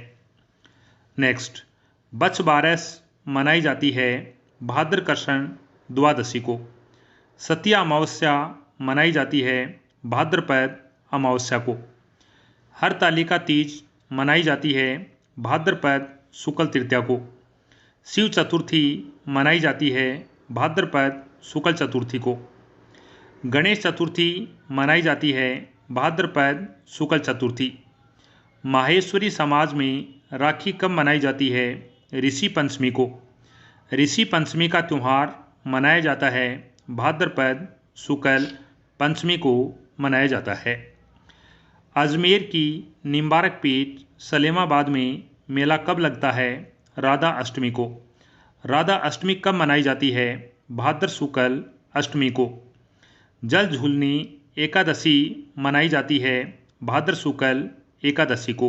A: नेक्स्ट, बछ बारस मनाई जाती है भाद्र कृष्ण द्वादशी को। सतिया अमावस्या मनाई जाती है भाद्रपद अमावस्या को। हरतालिका तीज मनाई जाती है भाद्रपद शुक्ल तृतीया को। शिव चतुर्थी मनाई जाती है भाद्रपद शुक्ल चतुर्थी को। गणेश चतुर्थी मनाई जाती है भाद्रपद शुक्ल चतुर्थी। माहेश्वरी समाज में राखी कब मनाई जाती है? ऋषि पंचमी को। ऋषि पंचमी का त्यौहार मनाया जाता है भाद्रपद शुक्ल पंचमी को मनाया जाता है। अजमेर की निम्बारक पीठ सलेमाबाद में मेला कब लगता है? राधा अष्टमी को। राधा अष्टमी कब मनाई जाती है? भाद्र शुक्ल अष्टमी को। जल झूलनी एकादशी मनाई जाती है भाद्र शुक्ल एकादशी को।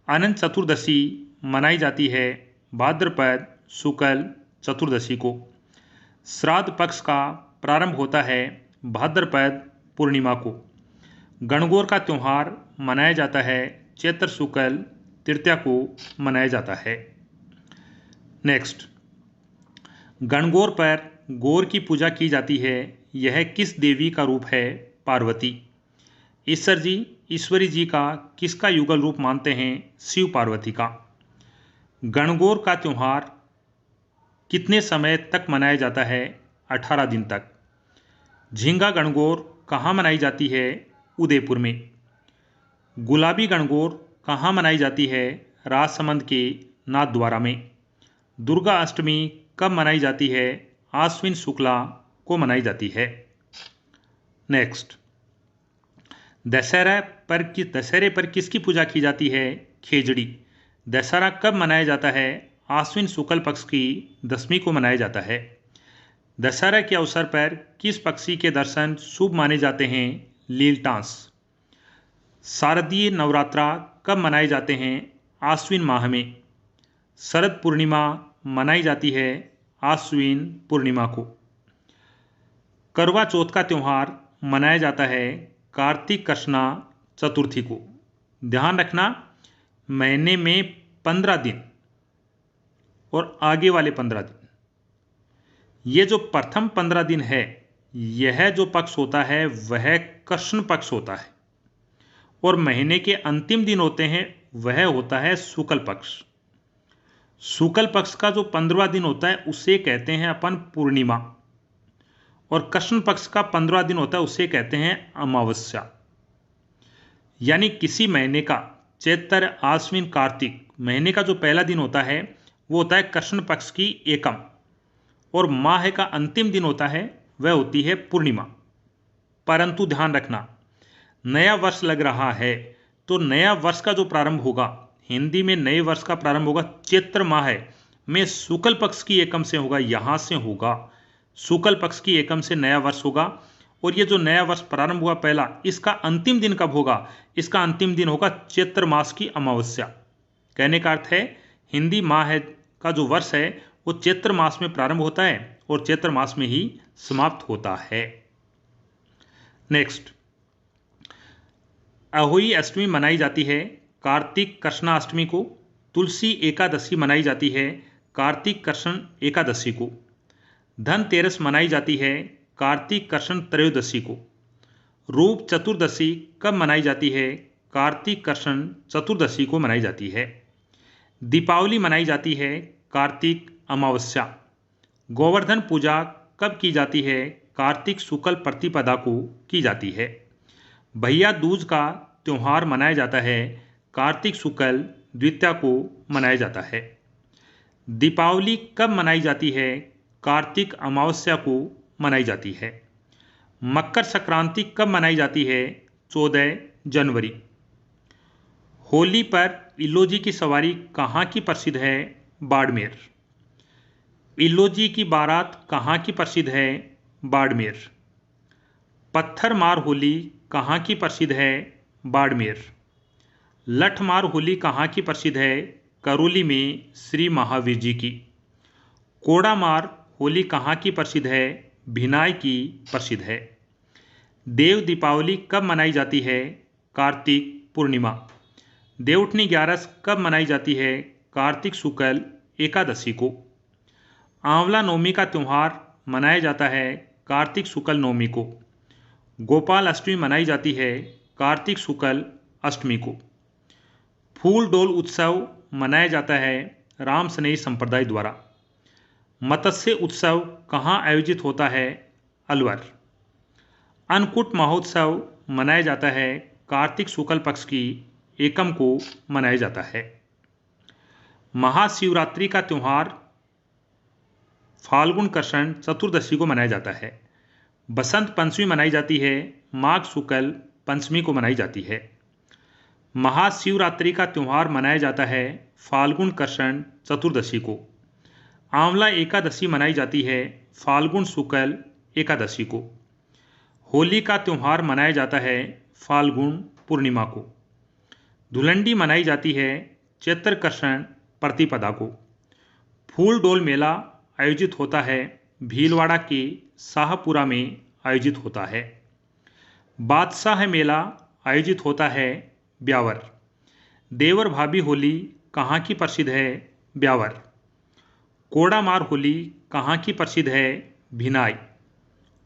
A: अनंत चतुर्दशी मनाई जाती है भाद्रपद शुक्ल चतुर्दशी को। श्राद्ध पक्ष का प्रारंभ होता है भाद्रपद पूर्णिमा को। गणगौर का त्यौहार मनाया जाता है चैत्र शुक्ल तृतीया को मनाया जाता है। नेक्स्ट, गणगौर पर गौर की पूजा की जाती है। यह किस देवी का रूप है? पार्वती। ईश्वरी जी का किसका युगल रूप मानते हैं? शिव पार्वती का। गणगौर का त्यौहार कितने समय तक मनाया जाता है? 18 दिन तक। झींगा गणगौर कहाँ मनाई जाती है? उदयपुर में। गुलाबी गणगौर कहाँ मनाई जाती है? राजसमंद के नाथद्वारा में। दुर्गा अष्टमी कब मनाई जाती है? आश्विन शुक्ला को मनाई जाती है। नेक्स्ट, दशहरे पर किसकी पूजा की जाती है? खेजड़ी। दशहरा कब मनाया जाता है? आश्विन शुक्ल पक्ष की 10वीं को मनाया जाता है। दशहरा के अवसर पर किस पक्षी के दर्शन शुभ माने जाते हैं? लीलटांस। शारदीय नवरात्रा कब मनाए जाते हैं? आश्विन माह में। शरद पूर्णिमा मनाई जाती है आश्विन पूर्णिमा को। करवा चौथ का त्यौहार मनाया जाता है कार्तिक कृष्णा चतुर्थी को। ध्यान रखना, महीने में 15 दिन और आगे वाले 15 दिन, ये जो प्रथम 15 दिन है, यह जो पक्ष होता है वह कृष्ण पक्ष होता है, और महीने के अंतिम दिन होते हैं वह होता है शुक्ल पक्ष। शुक्ल पक्ष का जो 15वां दिन होता है उसे कहते हैं अपन पूर्णिमा, और कृष्ण पक्ष का 15वां दिन होता है उसे कहते हैं अमावस्या। यानी किसी महीने का चैत्र आश्विन कार्तिक महीने का जो पहला दिन होता है वो होता है कृष्ण पक्ष की एकम, और माह का अंतिम दिन होता है वह होती है पूर्णिमा। परंतु ध्यान रखना, नया वर्ष लग रहा है तो नया वर्ष का जो प्रारंभ होगा, हिंदी में नए वर्ष का प्रारंभ होगा चैत्र माह में शुक्ल पक्ष की एकम से होगा। यहां से होगा शुक्ल पक्ष की एकम से नया वर्ष होगा, और ये जो नया वर्ष प्रारंभ हुआ पहला, इसका अंतिम दिन कब होगा? इसका अंतिम दिन होगा चैत्र मास की अमावस्या। कहने का अर्थ है हिंदी माह का जो वर्ष है वो चैत्र मास में प्रारंभ होता है और चैत्र मास में ही समाप्त होता है। नेक्स्ट, अहोई अष्टमी मनाई जाती है कार्तिक कृष्णा अष्टमी को। तुलसी एकादशी मनाई जाती है कार्तिक कृष्ण एकादशी को। धनतेरस मनाई जाती है कार्तिक कृष्ण त्रयोदशी को। रूप चतुर्दशी कब मनाई जाती है? कार्तिक कृष्ण चतुर्दशी को मनाई जाती है। दीपावली मनाई जाती है कार्तिक अमावस्या। गोवर्धन पूजा कब की जाती है? कार्तिक शुक्ल प्रतिपदा को की जाती है। भैया दूज का त्यौहार मनाया जाता है कार्तिक शुक्ल द्वितीया को मनाया जाता है। दीपावली कब मनाई जाती है? कार्तिक अमावस्या को मनाई जाती है। मकर संक्रांति कब मनाई जाती है? 14 जनवरी। होली पर इल्लोजी की सवारी कहाँ की प्रसिद्ध है? बाड़मेर। इल्लोजी की बारात कहाँ की प्रसिद्ध है? बाड़मेर। पत्थर मार होली कहाँ की प्रसिद्ध है? बाड़मेर। लठ मार होली कहाँ की प्रसिद्ध है? करौली में श्री महावीर जी की। कोड़ा मार होली कहाँ की प्रसिद्ध है? भिनाई की प्रसिद्ध है। देव दीपावली कब मनाई जाती है? कार्तिक पूर्णिमा। देवउठनी ग्यारस कब मनाई जाती है? कार्तिक शुक्ल एकादशी को। आंवला नवमी का त्यौहार मनाया जाता है कार्तिक शुक्ल नवमी को। गोपाल अष्टमी मनाई जाती है कार्तिक शुक्ल अष्टमी को। फूल डोल उत्सव मनाया जाता है राम स्नेही संप्रदाय द्वारा। मत्स्य उत्सव कहाँ आयोजित होता है? अलवर। अन्नकूट महोत्सव मनाया जाता है कार्तिक शुक्ल पक्ष की एकम को मनाया जाता है। महाशिवरात्रि का त्यौहार फाल्गुन कृष्ण चतुर्दशी को मनाया जाता है। बसंत पंचमी मनाई जाती है माघ शुक्ल पंचमी को मनाई जाती है। महाशिवरात्रि का त्यौहार मनाया जाता है फाल्गुन कृष्ण चतुर्दशी को। आंवला एकादशी मनाई जाती है फाल्गुन शुक्ल एकादशी को। होली का त्यौहार मनाया जाता है फाल्गुन पूर्णिमा को। धुलंडी मनाई जाती है चैत्र कृष्ण प्रतिपदा को। फूल डोल मेला आयोजित होता है भीलवाड़ा के शाहपुरा में आयोजित होता है। बादशाह मेला आयोजित होता है ब्यावर। देवर भाभी होली कहाँ की प्रसिद्ध है? ब्यावर। कोड़ा मार होली कहाँ की प्रसिद्ध है? भिनाई।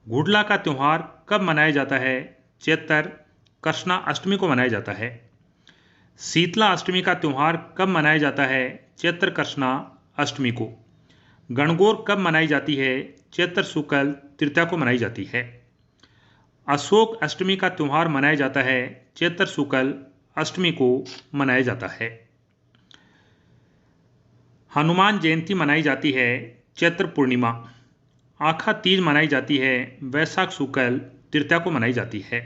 A: घुड़ला का त्यौहार कब मनाया जाता है? चैत्र कृष्णा अष्टमी को मनाया जाता है। शीतला अष्टमी का त्यौहार कब मनाया जाता है? चैत्र कृष्णा अष्टमी को। गणगौर कब मनाई जाती है? चैत्र शुक्ल तृतीया को मनाई जाती है। अशोक अष्टमी का त्यौहार मनाया जाता है चैत्र शुक्ल अष्टमी को मनाया जाता है। हनुमान जयंती मनाई जाती है चैत्र पूर्णिमा। आखा तीज मनाई जाती है वैशाख शुक्ल तृतीया को मनाई जाती है।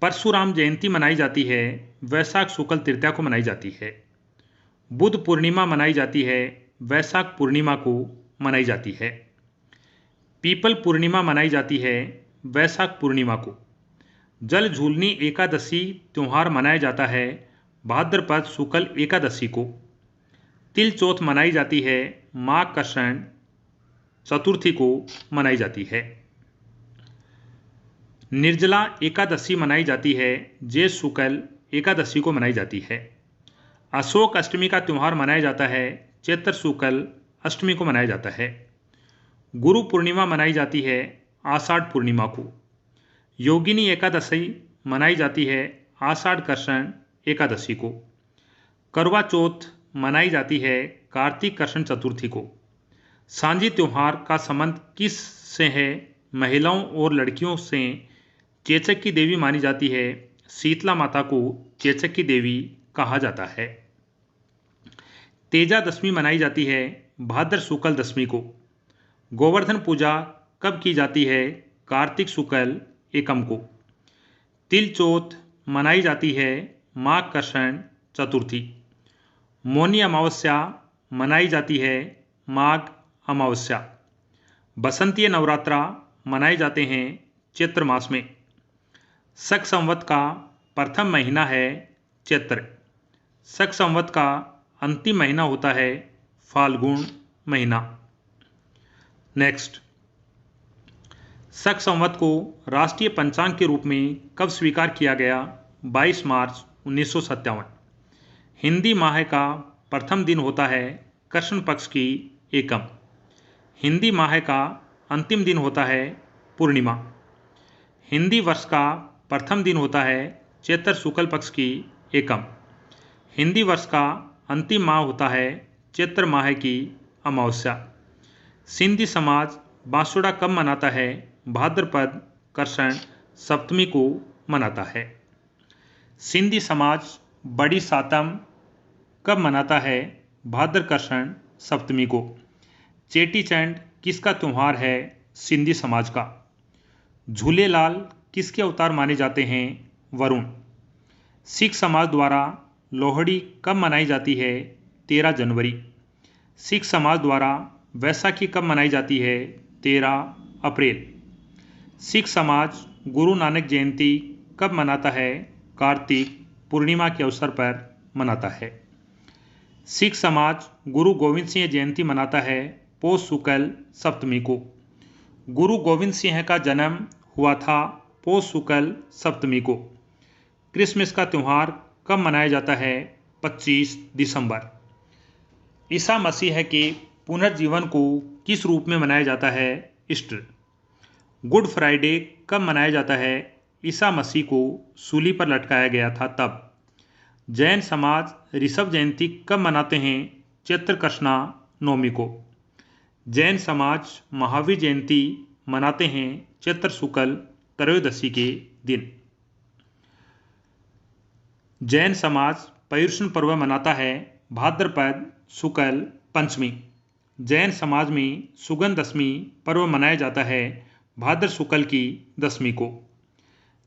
A: परशुराम जयंती मनाई जाती है, वैशाख शुक्ल तृतीया को मनाई जाती है। बुद्ध पूर्णिमा मनाई जाती है, वैशाख पूर्णिमा को मनाई जाती है। पीपल पूर्णिमा मनाई जाती है, वैशाख पूर्णिमा को। जल झूलनी एकादशी त्यौहार मनाया जाता है, भाद्रपद शुक्ल एकादशी को। तिल चौथ मनाई जाती है, माघ कृष्ण चतुर्थी को मनाई जाती है। निर्जला एकादशी मनाई जाती है, ज्येष्ठ शुक्ल एकादशी को मनाई जाती है। अशोक अष्टमी का त्यौहार मनाया जाता है, चैत्र शुक्ल अष्टमी को मनाया जाता है। गुरु पूर्णिमा मनाई जाती है, आषाढ़ पूर्णिमा को। योगिनी एकादशी मनाई जाती है, आषाढ़ कृष्ण एकादशी को। करवा चौथ मनाई जाती है, कार्तिक कृष्ण चतुर्थी को। सांझी त्यौहार का संबंध किस से है? महिलाओं और लड़कियों से चेचक की देवी मानी जाती है, शीतला माता को चेचक की देवी कहा जाता है। तेजा दशमी मनाई जाती है, भाद्र शुक्ल दशमी को। गोवर्धन पूजा कब की जाती है? कार्तिक शुक्ल एकम को। तिल चौथ मनाई जाती है, माघ कृष्ण चतुर्थी। मौनी अमावस्या मनाई जाती है, माघ अमावस्या। बसंतीय नवरात्रा मनाए जाते हैं चैत्र मास में। शक संवत का प्रथम महीना है चैत्र। शक संवत का अंतिम महीना होता है फाल्गुन महीना। नेक्स्ट, शक संवत को राष्ट्रीय पंचांग के रूप में कब स्वीकार किया गया? 22 मार्च 1957। हिंदी माह का प्रथम दिन होता है कृष्ण पक्ष की एकम। हिंदी माह का अंतिम दिन होता है पूर्णिमा। हिंदी वर्ष का प्रथम दिन होता है चैत्र शुक्ल पक्ष की एकम। हिंदी वर्ष का अंतिम माह होता है चैत्र माह की अमावस्या। सिंधी समाज बांसुड़ा कब मनाता है? भाद्रपद कृष्ण सप्तमी को मनाता है। सिंधी समाज बड़ी सातम कब मनाता है? भाद्र कृष्ण सप्तमी को। चेटीचंड किसका त्यौहार है? सिंधी समाज का। झूलेलाल किसके अवतार माने जाते हैं? वरुण। सिख समाज द्वारा लोहड़ी कब मनाई जाती है? 13 जनवरी। सिख समाज द्वारा वैसाखी कब मनाई जाती है? 13 अप्रैल। सिख समाज गुरु नानक जयंती कब मनाता है? कार्तिक पूर्णिमा के अवसर पर मनाता है। सिख समाज गुरु गोविंद सिंह जयंती मनाता है पौष शुक्ल सप्तमी को। गुरु गोविंद सिंह का जन्म हुआ था पौष शुक्ल सप्तमी को। क्रिसमस का त्यौहार कब मनाया जाता है? 25 दिसंबर। ईसा मसीह के पुनर्जीवन को किस रूप में मनाया जाता है? ईस्टर। गुड फ्राइडे कब मनाया जाता है? ईसा मसीह को सूली पर लटकाया गया था तब। जैन समाज ऋषभ जयंती कब मनाते हैं? चैत्र कृष्णा नवमी को। जैन समाज महावीर जयंती मनाते हैं चैत्र शुक्ल त्रयोदशी के दिन। जैन समाज पर्युषण पर्व मनाता है भाद्रपद शुक्ल पंचमी। जैन समाज में सुगंध दशमी पर्व मनाया जाता है भाद्र शुक्ल की दशमी को।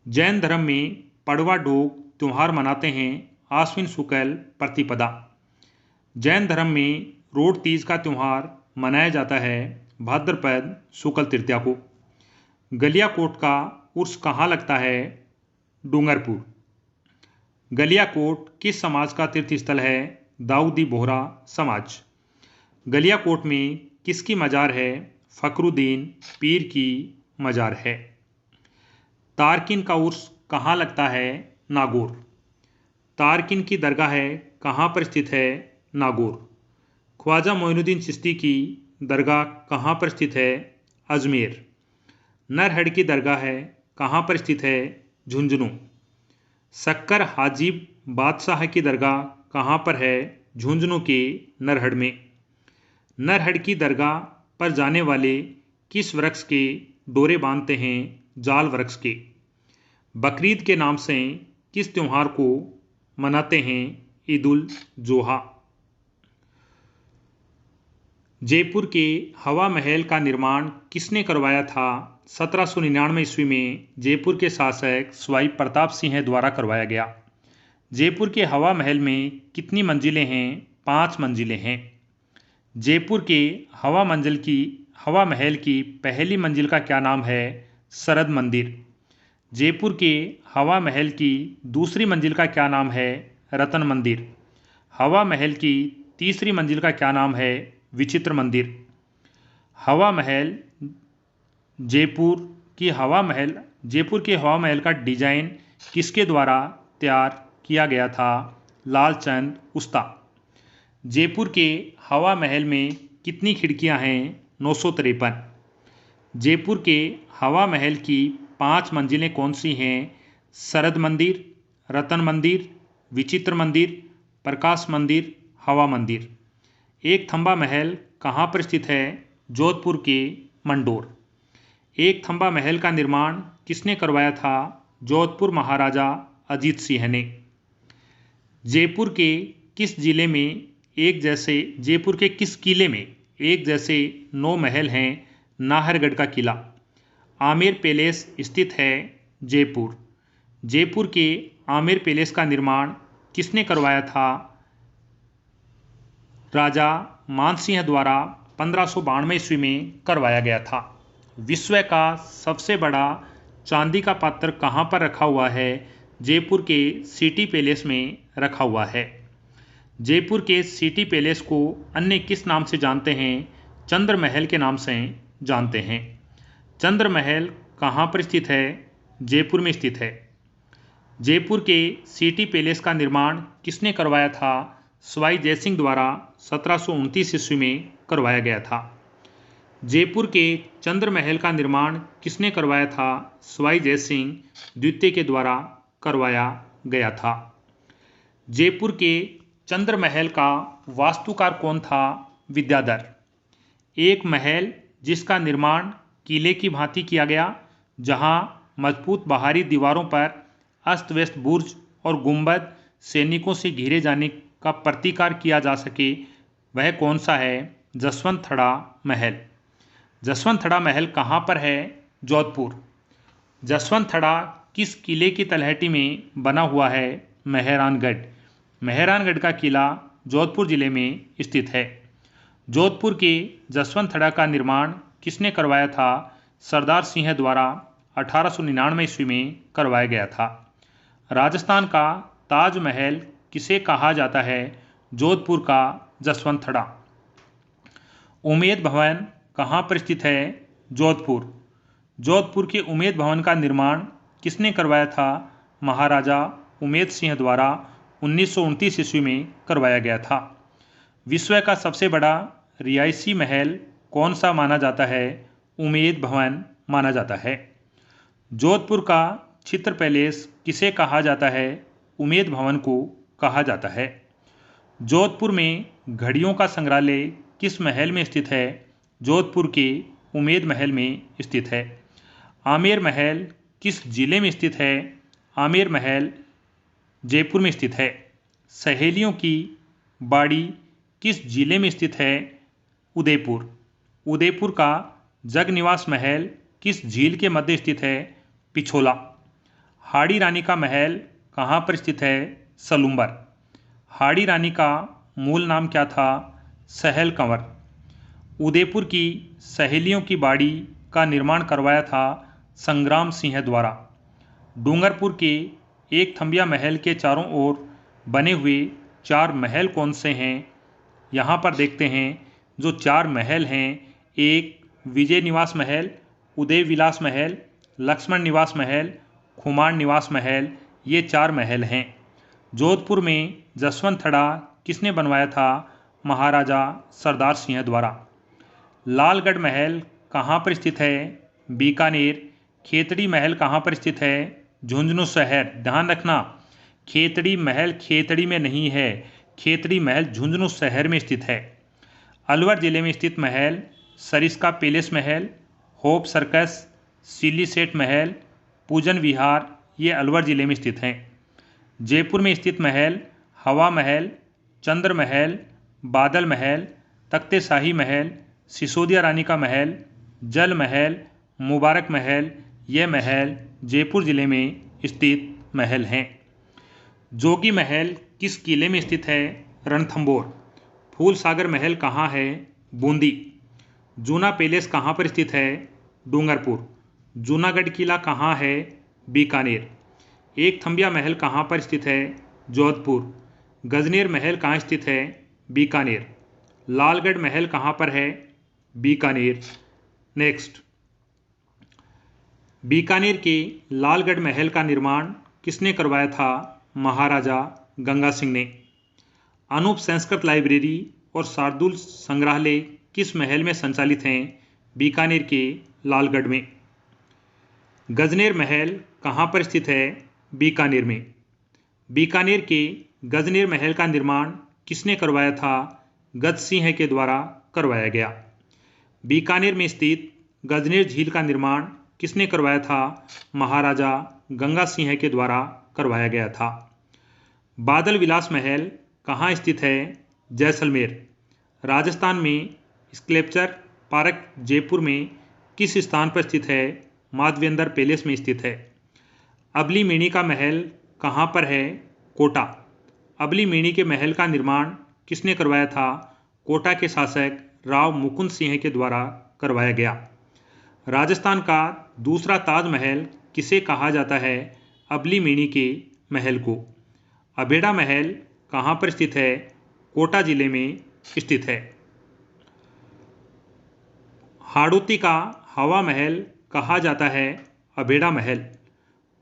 A: जैन धर्म में पड़वा डोग त्यौहार मनाते हैं आश्विन शुक्ल प्रतिपदा। जैन धर्म में रोड तीज का त्यौहार मनाया जाता है भाद्रपद शुक्ल तृतीया को। गलियाकोट का उर्स कहाँ लगता है? डूंगरपुर। गलियाकोट किस समाज का तीर्थ स्थल है? दाऊदी बोहरा समाज। गलियाकोट में किसकी मजार है? फखरुद्दीन पीर की मजार है। तारकिन का उर्स कहाँ लगता है? नागौर। तारकिन की दरगाह है कहाँ पर स्थित है? नागौर। ख्वाजा मोइनुद्दीन चिश्ती की दरगाह कहाँ पर स्थित है? अजमेर। नरहड़ की दरगाह है कहाँ पर स्थित है? झुंझुनू। सक्कर हाजिब बादशाह की दरगाह कहाँ पर है? झुंझुनू के नरहड़ में। नरहड़ की दरगाह पर जाने वाले किस वृक्ष के डोरे बांधते हैं? जाल वृक्ष के। बकरीद के नाम से किस त्यौहार को मनाते हैं? ईद उल जोहा। जयपुर के हवा महल का निर्माण किसने करवाया था? 1799 ईस्वी में जयपुर के शासक सवाई प्रताप सिंह द्वारा करवाया गया। जयपुर के हवा महल में कितनी मंजिलें हैं? 5 मंजिलें हैं। जयपुर के हवा महल की पहली मंजिल का क्या नाम है? शरद मंदिर। जयपुर के हवा महल की दूसरी मंजिल का क्या नाम है? रतन मंदिर। हवा महल की तीसरी मंजिल का क्या नाम है? विचित्र मंदिर। हवा महल जयपुर के हवा महल का डिजाइन किसके द्वारा तैयार किया गया था? लालचंद उस्ता। जयपुर के हवा महल में कितनी खिड़कियां हैं? 953। जयपुर के हवा महल की 5 मंजिलें कौन सी हैं? शरद मंदिर, रतन मंदिर, विचित्र मंदिर, प्रकाश मंदिर, हवा मंदिर। एक थंबा महल कहाँ पर स्थित है? जोधपुर के मंडोर। एक थंबा महल का निर्माण किसने करवाया था? जोधपुर महाराजा अजीत सिंह ने। जयपुर के किस किले में एक जैसे 9 महल हैं? नाहरगढ़ का किला। आमेर पैलेस स्थित है जयपुर। जयपुर के आमेर पैलेस का निर्माण किसने करवाया था? राजा मानसिंह द्वारा 1592 ईस्वी में करवाया गया था। विश्व का सबसे बड़ा चांदी का पात्र कहाँ पर रखा हुआ है? जयपुर के सिटी पैलेस में रखा हुआ है। जयपुर के सिटी पैलेस को अन्य किस नाम से जानते हैं? चंद्र महल के नाम से जानते हैं। चंद्र महल कहाँ पर स्थित है? जयपुर में स्थित है। जयपुर के सिटी पैलेस का निर्माण किसने करवाया था? सवाई जयसिंह द्वारा 1729 ईस्वी में करवाया गया था। जयपुर के चंद्र महल का निर्माण किसने करवाया था? सवाई जयसिंह द्वितीय के द्वारा करवाया गया था। जयपुर के चंद्र महल का वास्तुकार कौन था? विद्याधर। एक महल जिसका निर्माण किले की भांति किया गया, जहां मजबूत बाहरी दीवारों पर अस्त व्यस्त बुर्ज और गुंबद सैनिकों से घेरे जाने का प्रतिकार किया जा सके, वह कौन सा है? जसवंतथड़ा महल। जसवंतथड़ा महल कहाँ पर है? जोधपुर। जसवंतथड़ा किस किले की तलहटी में बना हुआ है? मेहरानगढ़। मेहरानगढ़ का किला जोधपुर जिले में स्थित है। जोधपुर के जसवंतथड़ा का निर्माण किसने करवाया था? सरदार सिंह द्वारा 1899 ईस्वी में करवाया गया था। राजस्थान का ताजमहल किसे कहा जाता है? जोधपुर का जसवंतथड़ा। उमेद भवन कहाँ पर स्थित है? जोधपुर। जोधपुर के उमेद भवन का निर्माण किसने करवाया था? महाराजा उमेद सिंह द्वारा 1929 ईस्वी में करवाया गया था। विश्व का सबसे बड़ा रिहायशी महल कौन सा माना जाता है? उमेद भवन माना जाता है। जोधपुर का चित्र पैलेस किसे कहा जाता है? उमेद भवन को कहा जाता है। जोधपुर में घड़ियों का संग्रहालय किस महल में स्थित है? जोधपुर के उमेद महल में स्थित है। आमेर महल किस जिले में स्थित है? आमेर महल जयपुर में स्थित है। सहेलियों की बाड़ी किस जिले में स्थित है? उदयपुर। उदयपुर का जगनिवास महल किस झील के मध्य स्थित है? पिछोला। हाड़ी रानी का महल कहाँ पर स्थित है? सलूम्बर। हाड़ी रानी का मूल नाम क्या था? सहल कंवर। उदयपुर की सहेलियों की बाड़ी का निर्माण करवाया था संग्राम सिंह द्वारा। डूंगरपुर के एक थंबिया महल के चारों ओर बने हुए 4 महल कौन से हैं? यहाँ पर देखते हैं जो 4 महल हैं। एक विजय निवास महल, उदय विलास महल, लक्ष्मण निवास महल, खुमान निवास महल, ये 4 महल हैं। जोधपुर में जसवंतथड़ा किसने बनवाया था? महाराजा सरदार सिंह द्वारा। लालगढ़ महल कहाँ पर स्थित है? बीकानेर। खेतड़ी महल कहाँ पर स्थित है? झुंझुनू शहर। ध्यान रखना, खेतड़ी महल खेतड़ी में नहीं है, खेतड़ी महल झुंझुनू शहर में स्थित है। अलवर जिले में स्थित महल सरिस्का पैलेस महल, होप सर्कस, सिल्ली सेठ महल, पूजन विहार, ये अलवर जिले में स्थित हैं। जयपुर में स्थित महल हवा महल, चंद्र महल, बादल महल, तख्ते शाही महल, सिसोदिया रानी का महल, जल महल, मुबारक महल, यह महल जयपुर जिले में स्थित महल हैं। जोगी महल किस किले में स्थित है? रणथंभौर। फूल सागर महल कहाँ है? बूंदी। जूना पैलेस कहाँ पर स्थित है? डूंगरपुर। जूनागढ़ किला कहाँ है? बीकानेर। एक थंबिया महल कहाँ पर स्थित है? जोधपुर। गजनेर महल कहाँ स्थित है? बीकानेर। लालगढ़ महल कहाँ पर है? बीकानेर। नेक्स्ट, बीकानेर के लालगढ़ महल का निर्माण किसने करवाया था? महाराजा गंगा सिंह ने। अनूप संस्कृत लाइब्रेरी और शार्दुल संग्रहालय किस महल में संचालित हैं? बीकानेर के लालगढ़ में। गजनेर महल कहाँ पर स्थित है? बीकानेर में। बीकानेर के गजनेर महल का निर्माण किसने करवाया था? गज सिंह के द्वारा करवाया गया। बीकानेर में स्थित गजनेर झील का निर्माण किसने करवाया था? महाराजा गंगा सिंह के द्वारा करवाया गया था। बादल विलास महल कहाँ स्थित है? जैसलमेर। राजस्थान में स्कल्पचर पार्क जयपुर में किस स्थान पर स्थित है? माधवेंद्र पैलेस में स्थित है। अबली मेणी का महल कहाँ पर है? कोटा। अबली मेणी के महल का निर्माण किसने करवाया था? कोटा के शासक राव मुकुंद सिंह के द्वारा करवाया गया। राजस्थान का दूसरा ताजमहल किसे कहा जाता है? अबली मेणी के महल को। अबेड़ा महल कहाँ पर स्थित है? कोटा जिले में स्थित है। हाड़ौती का हवा महल कहा जाता है? अबेड़ा महल।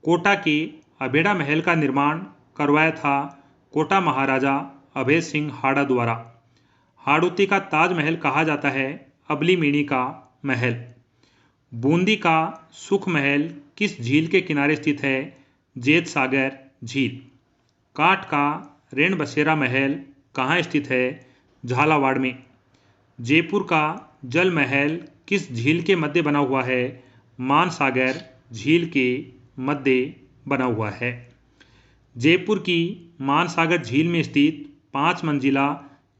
A: कोटा के अबेड़ा महल का निर्माण करवाया था कोटा महाराजा अभय सिंह हाड़ा द्वारा। हाड़ौती का ताजमहल कहा जाता है? अबली मेणी का महल। बूंदी का सुख महल किस झील के किनारे स्थित है? जेत सागर झील। काठ का रेण बसेरा महल कहाँ स्थित है? झालावाड़ में। जयपुर का जल महल किस झील के मध्य बना हुआ है? मानसागर झील के मध्य बना हुआ है। जयपुर की मानसागर झील में स्थित 5 मंजिला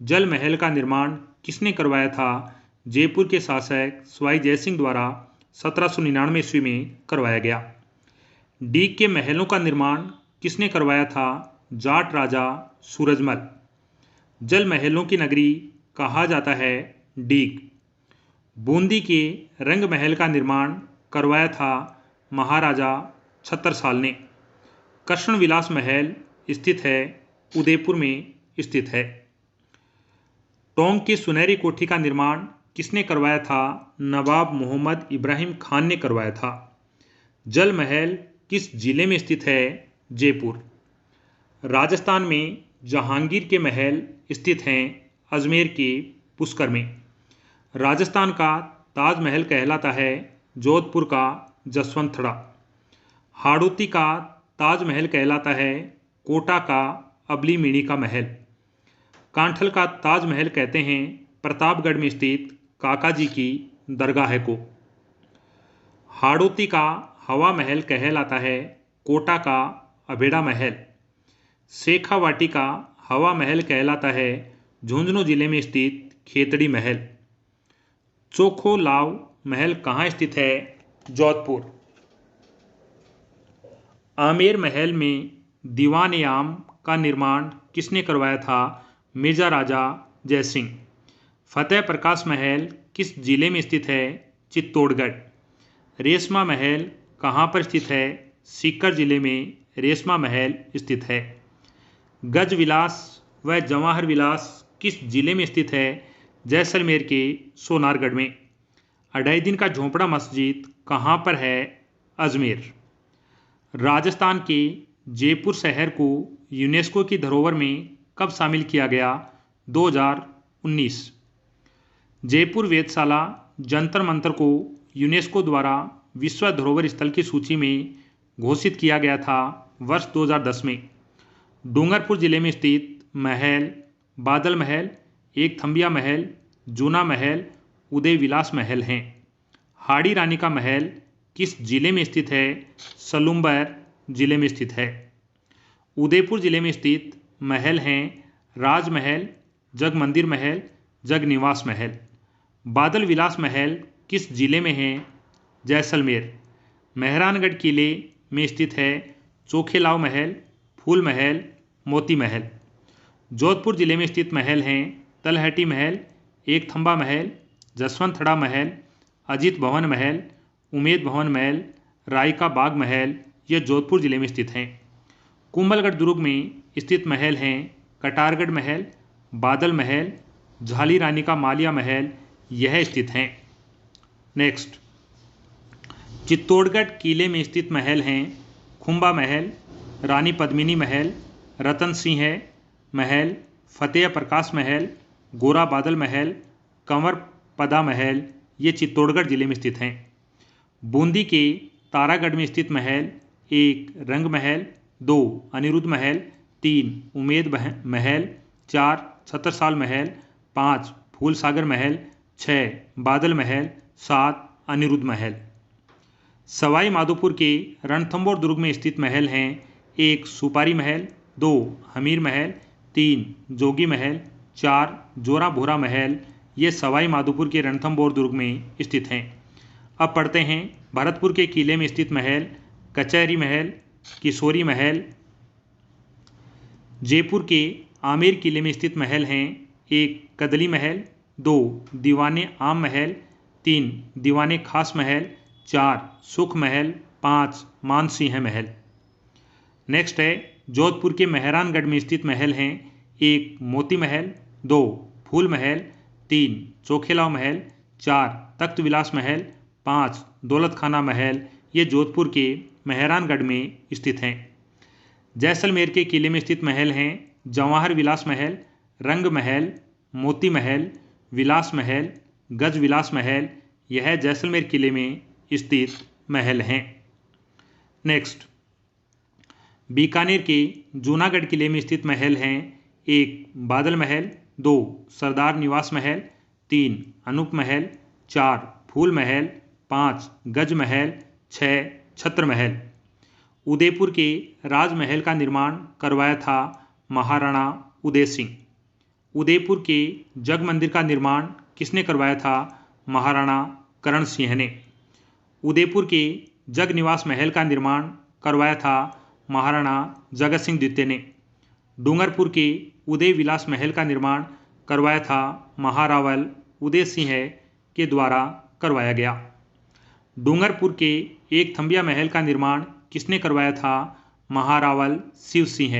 A: जल महल का निर्माण किसने करवाया था? जयपुर के शासक सवाई जयसिंह द्वारा 1799 ईस्वी में करवाया गया। डीग के महलों का निर्माण किसने करवाया था? जाट राजा सूरजमल। जल महलों की नगरी कहा जाता है डीग। बूंदी के रंग महल का निर्माण करवाया था महाराजा छत्रसाल ने। कृष्ण विलास महल स्थित है उदयपुर में स्थित है। टोंक की सुनहरी कोठी का निर्माण किसने करवाया था? नवाब मोहम्मद इब्राहिम खान ने करवाया था। जल महल किस जिले में स्थित है? जयपुर। राजस्थान में जहांगीर के महल स्थित हैं अजमेर के पुष्कर में। राजस्थान का ताजमहल कहलाता है जोधपुर का जसवंतथड़ा। हाड़ौती का ताजमहल कहलाता है कोटा का अबली मेणी का महल। कांठल का ताजमहल कहते हैं प्रतापगढ़ में स्थित काका जी की दरगाह को। हाड़ौती का हवा महल कहलाता है कोटा का अबेड़ा महल। शेखावाटी का हवा महल कहलाता है झुंझुनू जिले में स्थित खेतड़ी महल। चोखो लाव महल कहाँ स्थित है? जोधपुर। आमेर महल में दीवान ए आम का निर्माण किसने करवाया था? मिर्जा राजा जयसिंह। फतेह प्रकाश महल किस जिले में स्थित है? चित्तौड़गढ़। रेशमा महल कहाँ पर स्थित है? सीकर जिले में रेशमा महल स्थित है। गज विलास व जवाहर विलास किस जिले में स्थित है? जैसलमेर के सोनारगढ़ में। अढ़ाई दिन का झोंपड़ा मस्जिद कहाँ पर है? अजमेर। राजस्थान के जयपुर शहर को यूनेस्को की धरोहर में कब शामिल किया गया? 2019। जयपुर वेधशाला जंतर मंतर को यूनेस्को द्वारा विश्व धरोहर स्थल की सूची में घोषित किया गया था वर्ष 2010 में। डूंगरपुर जिले में स्थित महल बादल महल, एक थंबिया महल, जूना महल, उदय विलास महल हैं। हाड़ी रानी का महल किस जिले में स्थित है? सलूम्बर जिले में स्थित है। उदयपुर जिले में स्थित महल हैं राजमहल, जग मंदिर महल, जग निवास महल। बादल विलास महल किस जिले में है? जैसलमेर। मेहरानगढ़ किले में स्थित है चोखेलाव महल, फूल महल, मोती महल। जोधपुर जिले में स्थित महल हैं तलहटी महल, एक थंबा महल, जसवंतथड़ा महल, अजीत भवन महल, उमेद भवन महल, राय का बाग महल। ये जोधपुर जिले में स्थित हैं। कुंभलगढ़ दुर्ग में स्थित महल हैं कटारगढ़ महल, बादल महल, झाली रानी का मालिया महल। यह स्थित हैं। नेक्स्ट, चित्तौड़गढ़ किले में स्थित महल हैं खुंबा महल, रानी पद्मिनी महल, रतन सिंह महल, फतेह प्रकाश महल, गोरा बादल महल, कंवर पदा महल। ये चित्तौड़गढ़ जिले में स्थित हैं। बूंदी के तारागढ़ में स्थित महल, 1 रंग महल, 2 अनिरुद्ध महल, 3 उमेद महल, 4 छत्रसाल महल, 5 फूलसागर महल, 6 बादल महल, 7 अनिरुद्ध महल। सवाई माधोपुर के रणथंभौर दुर्ग में स्थित महल हैं 1 सुपारी महल, 2 हमीर महल, 3 जोगी महल, 4 जोरा भोरा महल। ये सवाई माधोपुर के रणथंभौर दुर्ग में स्थित हैं। अब पढ़ते हैं भरतपुर के किले में स्थित महल, कचहरी महल, किशोरी महल। जयपुर के आमेर किले में स्थित महल हैं 1 कदली महल, 2 दीवाने आम महल, 3 दीवाने खास महल, 4 सुख महल, 5 मानसिंह महल। नेक्स्ट है जोधपुर के मेहरानगढ़ में स्थित महल हैं 1 मोती महल, 2 फूल महल, 3 चोखेलाव महल, 4 तख्त विलास महल, 5 दौलत खाना महल। ये जोधपुर के मेहरानगढ़ में स्थित हैं। जैसलमेर के किले में स्थित महल हैं जवाहर विलास महल, रंग महल, मोती महल, विलास महल, गज विलास महल। यह जैसलमेर किले में स्थित महल हैं। नेक्स्ट, बीकानेर के जूनागढ़ किले में स्थित महल हैं 1 बादल महल, 2 सरदार निवास महल, 3 अनूप महल, 4 फूल महल, 5 गज महल, 6 छत्र महल। उदयपुर के राजमहल का निर्माण करवाया था महाराणा उदय सिंह। उदयपुर के जग मंदिर का निर्माण किसने करवाया था? महाराणा करण सिंह ने। उदयपुर के जग निवास महल का निर्माण करवाया था महाराणा जगत सिंह द्वितीय ने। डूंगरपुर के उदय विलास महल का निर्माण करवाया था महारावल उदय सिंह के द्वारा करवाया गया। डूंगरपुर के एक थंबिया महल का निर्माण किसने करवाया था? महारावल शिव सिंह।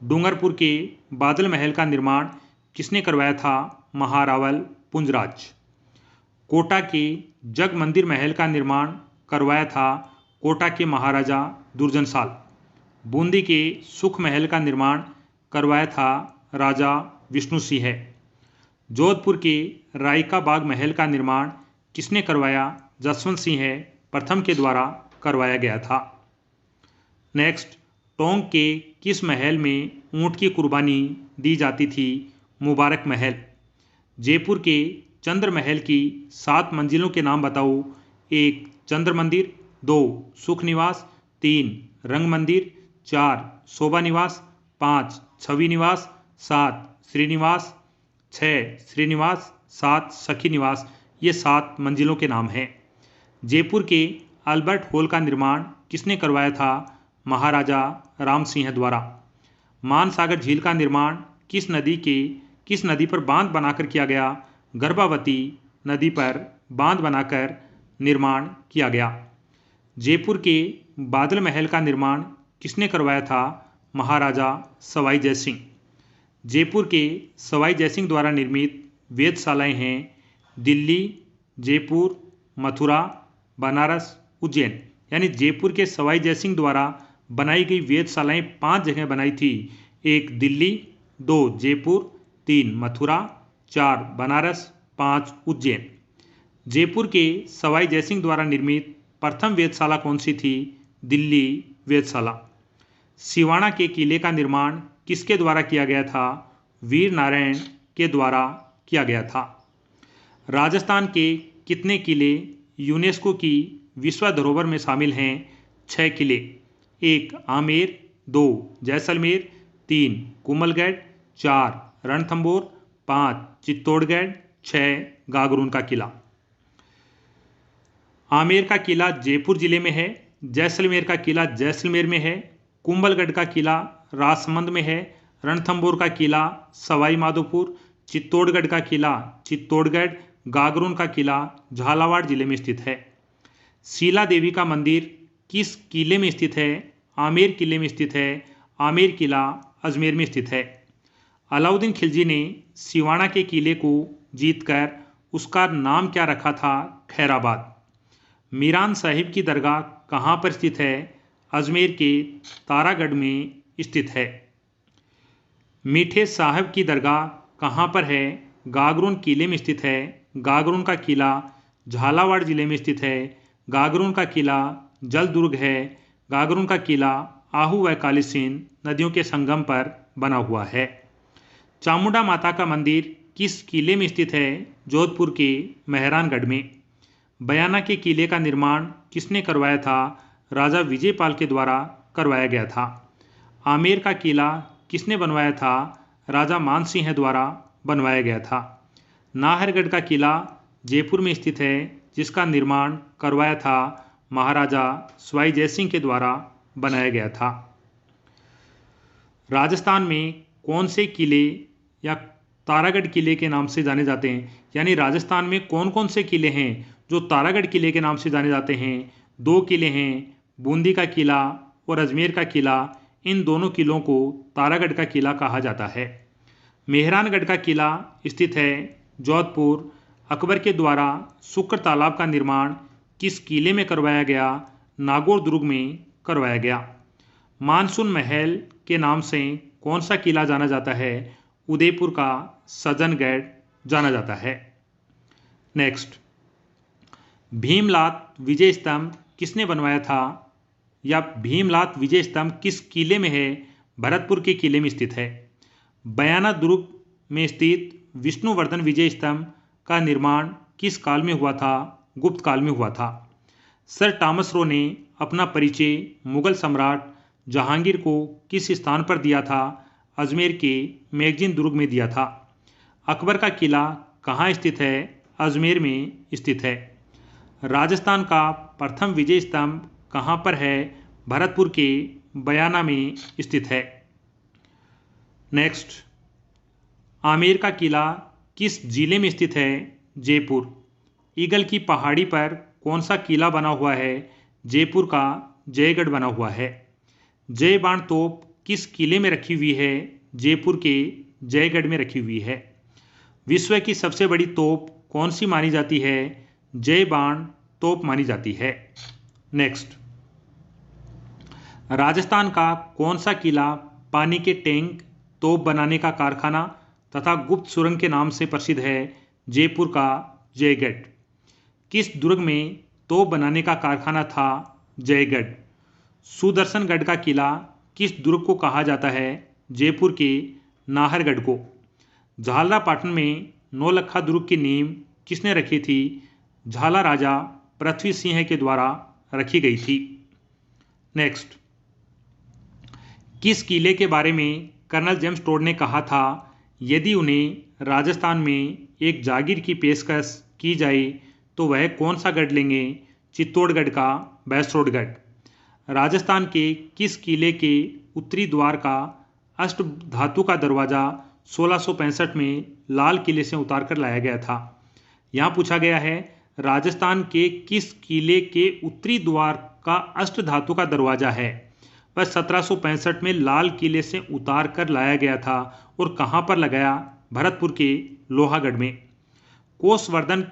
A: डूंगरपुर के बादल महल का निर्माण किसने करवाया था? महारावल पुंजराज। कोटा के जग मंदिर महल का निर्माण करवाया था कोटा के महाराजा दुर्जनसाल। बूंदी के सुख महल का निर्माण करवाया था राजा विष्णु सिंह। जोधपुर के राय का बाग महल का निर्माण किसने करवाया? जसवंत सिंह प्रथम के द्वारा करवाया गया था। नेक्स्ट, टोंक के किस महल में ऊंट की कुर्बानी दी जाती थी? मुबारक महल। जयपुर के चंद्र महल की 7 मंजिलों के नाम बताओ। 1 चंद्र मंदिर, 2 सुख निवास, 3 रंग मंदिर, 4 शोभा निवास, 5 छवि निवास, 7 श्रीनिवास, 6 श्रीनिवास, 7 सखी निवास। ये 7 मंजिलों के नाम हैं। जयपुर के अल्बर्ट हॉल का निर्माण किसने करवाया था? महाराजा राम सिंह द्वारा। मानसागर झील का निर्माण किस नदी पर बांध बनाकर किया गया? गर्भावती नदी पर बांध बनाकर निर्माण किया गया। जयपुर के बादल महल का निर्माण किसने करवाया था? महाराजा सवाई जयसिंह। जयपुर के सवाई जयसिंह द्वारा निर्मित वेधशालाएं हैं दिल्ली, जयपुर, मथुरा, बनारस, उज्जैन। यानी जयपुर के सवाई जयसिंह द्वारा बनाई गई वेधशालाएं 5 जगह बनाई थी। 1 दिल्ली, 2 जयपुर, 3 मथुरा, 4 बनारस, 5 उज्जैन। जयपुर के सवाई जयसिंह द्वारा निर्मित प्रथम वेधशाला कौन सी थी? दिल्ली वेधशाला। सिवाना के किले का निर्माण किसके द्वारा किया गया था? वीर नारायण के द्वारा किया गया था। राजस्थान के कितने किले यूनेस्को की विश्व धरोहर में शामिल हैं? 6 किले। 1 आमेर, 2 जैसलमेर, 3 कुंभलगढ़, 4 रणथंभौर, 5 चित्तौड़गढ़, 6 गागरून का किला। आमेर का किला जयपुर जिले में है। जैसलमेर का किला जैसलमेर में है। कुंभलगढ़ का किला राजसमंद में है। रणथंभौर का किला सवाई माधोपुर। चित्तौड़गढ़ का किला चित्तौड़गढ़। गागरोन का किला झालावाड़ जिले में स्थित है। शीला देवी का मंदिर किस किले में स्थित है? आमेर किले में स्थित है। आमेर किला अजमेर में स्थित है। अलाउद्दीन खिलजी ने सिवाना के किले को जीतकर उसका नाम क्या रखा था? खैराबाद। मीरान साहिब की दरगाह कहाँ पर स्थित है? अजमेर के तारागढ़ में स्थित है। मीठे साहब की दरगाह कहाँ पर है? गागरोन किले में स्थित है। गागरोन का किला झालावाड़ जिले में स्थित है। गागरोन का किला जल दुर्ग है। गागरोन का किला आहू व कालीसिंध नदियों के संगम पर बना हुआ है। चामुंडा माता का मंदिर किस किले में स्थित है? जोधपुर के मेहरानगढ़ में। बयाना के किले का निर्माण किसने करवाया था? राजा विजयपाल के द्वारा करवाया गया था। आमेर का किला किसने बनवाया था? राजा मानसिंह द्वारा बनवाया गया था। नाहरगढ़ का किला जयपुर में स्थित है, जिसका निर्माण करवाया था महाराजा सवाई जयसिंह के द्वारा बनाया गया था। राजस्थान में कौन से किले या तारागढ़ किले के नाम से जाने जाते हैं? यानी राजस्थान में कौन कौन से किले हैं जो तारागढ़ किले के नाम से जाने जाते हैं? 2 किले हैं, बूंदी का किला और अजमेर का किला। इन दोनों किलों को तारागढ़ का किला कहा जाता है। मेहरानगढ़ का किला स्थित है जोधपुर। अकबर के द्वारा शुक्र तालाब का निर्माण किस किले में करवाया गया? नागौर दुर्ग में करवाया गया। मानसून महल के नाम से कौन सा किला जाना जाता है? उदयपुर का सज्जनगढ़ जाना जाता है। नेक्स्ट, भीमलात विजय स्तंभ किसने बनवाया था? या भीमलात विजय स्तंभ किस किले में है? भरतपुर के किले में स्थित है। बयाना दुर्ग में स्थित विष्णुवर्धन विजय स्तंभ का निर्माण किस काल में हुआ था? गुप्त काल में हुआ था। सर टॉमस रो ने अपना परिचय मुगल सम्राट जहांगीर को किस स्थान पर दिया था? अजमेर के मैगजीन दुर्ग में दिया था। अकबर का किला कहाँ स्थित है? अजमेर में स्थित है। राजस्थान का प्रथम विजय स्तंभ कहाँ पर है? भरतपुर के बयाना में स्थित है। नेक्स्ट, आमेर का किला किस जिले में स्थित है? जयपुर। ईगल की पहाड़ी पर कौन सा किला बना हुआ है? जयपुर का जयगढ़ बना हुआ है। जय बाण तोप किस किले में रखी हुई है? जयपुर के जयगढ़ में रखी हुई है। विश्व की सबसे बड़ी तोप कौन सी मानी जाती है? जय बाण तोप मानी जाती है। नेक्स्ट, राजस्थान का कौन सा किला पानी के टैंक, तोप बनाने का कारखाना तथा गुप्त सुरंग के नाम से प्रसिद्ध है? जयपुर का जयगढ़। किस दुर्ग में तोप बनाने का कारखाना था? जयगढ़। सुदर्शनगढ़ का किला किस दुर्ग को कहा जाता है? जयपुर के नाहरगढ़ को। झालरापाटन में नौलखा दुर्ग की नींव किसने रखी थी? झाला राजा पृथ्वी सिंह के द्वारा रखी गई थी। नेक्स्ट, किस किले के बारे में कर्नल जेम्स टोड ने कहा था, यदि उन्हें राजस्थान में एक जागीर की पेशकश की जाए तो वह कौन सा गढ़ लेंगे? चित्तौड़गढ़ का बैसोडगढ़। राजस्थान के किस किले के उत्तरी द्वार का अष्ट धातु का दरवाजा 1665 में लाल किले से उतार कर लाया गया था? यहाँ पूछा गया है राजस्थान के किस किले के उत्तरी द्वार का अष्ट धातु का दरवाजा है? वह 1765 में लाल किले से उतार कर लाया गया था और कहाँ पर लगाया? भरतपुर के लोहागढ़ में। कोसवर्धन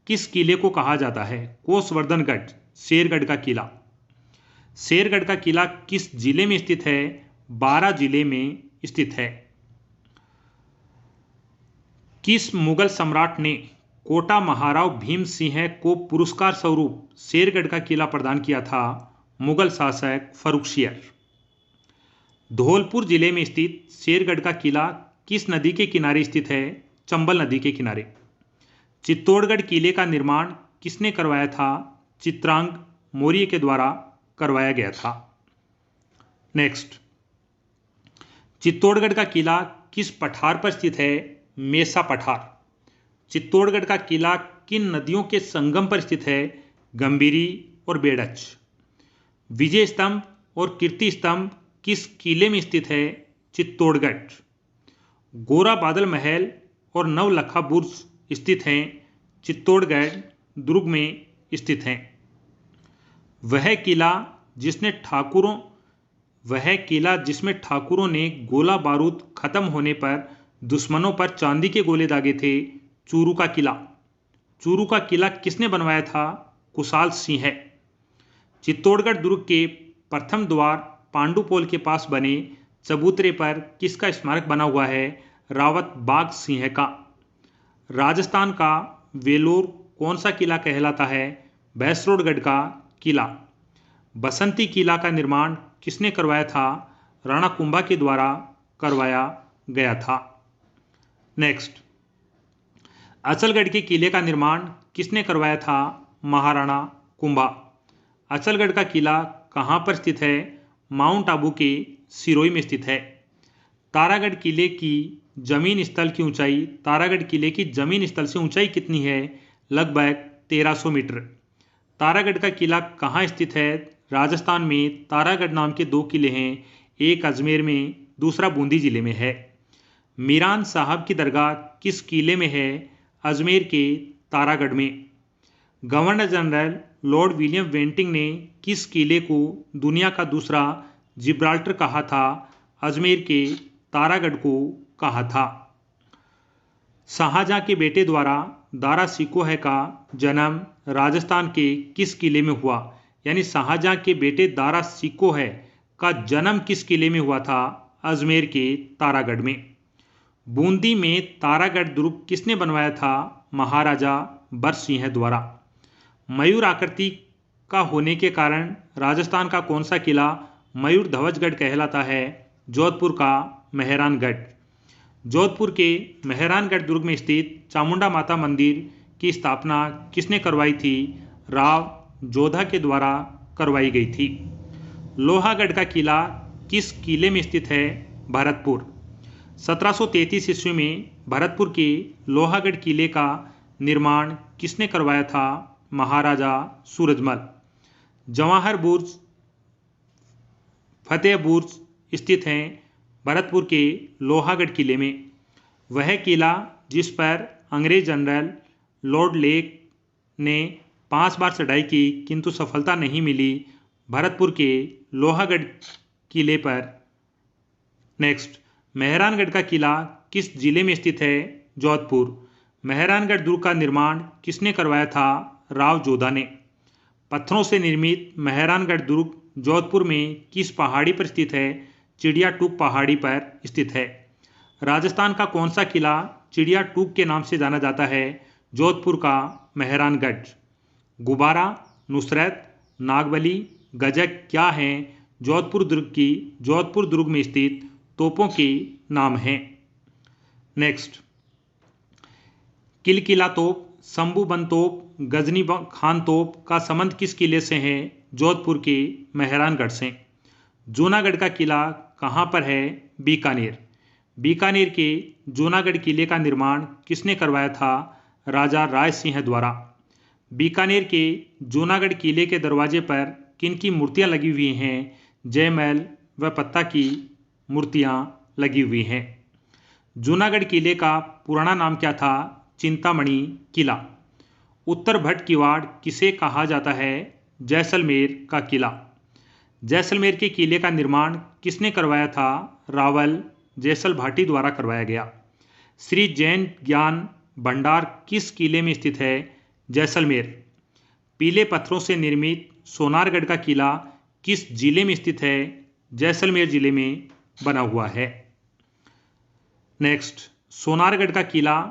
A: किस किले को कहा जाता है? कोसवर्धनगढ़, शेरगढ़ का किला। शेरगढ़ का किला किस जिले में स्थित है? बारां जिले में स्थित है। किस मुगल सम्राट ने कोटा महाराव भीम सिंह को पुरस्कार स्वरूप शेरगढ़ का किला प्रदान किया था? मुगल शासक फर्रुखसियर। धौलपुर जिले में स्थित शेरगढ़ का किला किस नदी के किनारे स्थित है? चंबल नदी के किनारे। चित्तौड़गढ़ किले का निर्माण किसने करवाया था? चित्रांग मौर्य के द्वारा करवाया गया था। नेक्स्ट, चित्तौड़गढ़ का किला किस पठार पर स्थित है? मेसा पठार। चित्तौड़गढ़ का किला किन नदियों के संगम पर स्थित है? गंभीरी और बेड़च। विजय स्तंभ और कीर्ति स्तंभ किस किले में स्थित है? चित्तौड़गढ़। गोरा बादल महल और नवलखा बुर्ज स्थित हैं चित्तौड़गढ़ दुर्ग में स्थित हैं। वह किला जिसमें ठाकुरों ने गोला बारूद खत्म होने पर दुश्मनों पर चांदी के गोले दागे थे, चूरू का किला। चूरू का किला किसने बनवाया था? कुशाल सिंह। चित्तौड़गढ़ दुर्ग के प्रथम द्वार पांडुपोल के पास बने चबूतरे पर किसका स्मारक बना हुआ है? रावत बाग सिंह का। राजस्थान का वेलोर कौन सा किला कहलाता है? भैंसरोडगढ़ का किला। बसंती किला का निर्माण किसने करवाया था? राणा कुंभा के द्वारा करवाया गया था। नेक्स्ट, अचलगढ़ के किले का निर्माण किसने करवाया था? महाराणा कुंभा। अचलगढ़ का किला कहाँ पर स्थित है? माउंट आबू के सिरोही में स्थित है। तारागढ़ किले की जमीन स्थल की ऊंचाई, तारागढ़ किले की जमीन स्थल से ऊंचाई कितनी है? लगभग 1300 मीटर। तारागढ़ का किला कहाँ स्थित है? राजस्थान में तारागढ़ नाम के 2 किले हैं, एक अजमेर में, दूसरा बूंदी जिले में है। मीरान साहब की दरगाह किस किले में है? अजमेर के तारागढ़ में। Governor general Lord William Bentinck ने किस किले को दुनिया का दूसरा जिब्राल्टर कहा था? अजमेर के तारागढ़ को कहा था। शाहजहां के बेटे द्वारा दारा सिकोह का जन्म राजस्थान के किस किले में हुआ? यानी शाहजहां के बेटे दारा सिकोह का जन्म किस किले में हुआ था? अजमेर के तारागढ़ में। बूंदी में तारागढ़ दुर्ग किसने बनवाया था? महाराजा बरसिंह द्वारा। मयूर आकृति का होने के कारण राजस्थान का कौन सा किला मयूर ध्वजगढ़ कहलाता है? जोधपुर का मेहरानगढ़। जोधपुर के मेहरानगढ़ दुर्ग में स्थित चामुंडा माता मंदिर की स्थापना किसने करवाई थी? राव जोधा के द्वारा करवाई गई थी। लोहागढ़ का किला किस किले में स्थित है? भरतपुर। 1733 ईस्वी में भरतपुर के लोहागढ़ किले का निर्माण किसने करवाया था? महाराजा सूरजमल। जवाहर बुर्ज, फतेह बुर्ज स्थित हैं भरतपुर के लोहागढ़ किले में। वह किला जिस पर अंग्रेज जनरल लॉर्ड लेक ने 5 बार चढ़ाई की किंतु सफलता नहीं मिली, भरतपुर के लोहागढ़ किले पर। नेक्स्ट, मेहरानगढ़ का किला किस जिले में स्थित है? जोधपुर। मेहरानगढ़ दुर्ग का निर्माण किसने करवाया था? राव जोधा ने। पत्थरों से निर्मित मेहरानगढ़ दुर्ग जोधपुर में किस पहाड़ी पर स्थित है? चिड़िया टूक पहाड़ी पर स्थित है। राजस्थान का कौन सा किला चिड़िया टूक के नाम से जाना जाता है? जोधपुर का मेहरानगढ़। गुब्बारा, नुसरत, नागबली, गजक क्या हैं? जोधपुर दुर्ग में स्थित तोपों के नाम हैं। नेक्स्ट, किलकिला तोप, शंभूबन तोप, गजनी खान तोप का संबंध किस किले से है? जोधपुर के मेहरानगढ़ से। जूनागढ़ का किला कहाँ पर है? बीकानेर। बीकानेर के जूनागढ़ किले का निर्माण किसने करवाया था? राजा राय सिंह द्वारा। बीकानेर के जूनागढ़ किले के दरवाजे पर किन की मूर्तियां लगी हुई हैं? जयमल व पत्ता की मूर्तियां लगी हुई हैं। जूनागढ़ किले का पुराना नाम क्या था? चिंतामणि किला। उत्तर भट्ट किवाड़ किसे कहा जाता है? जैसलमेर का किला। जैसलमेर के किले का निर्माण किसने करवाया था? रावल जैसल भाटी द्वारा करवाया गया। श्री जैन ज्ञान भंडार किस किले में स्थित है? जैसलमेर। पीले पत्थरों से निर्मित सोनारगढ़ का किला किस जिले में स्थित है? जैसलमेर जिले में बना हुआ है। नेक्स्ट, सोनारगढ़ का किला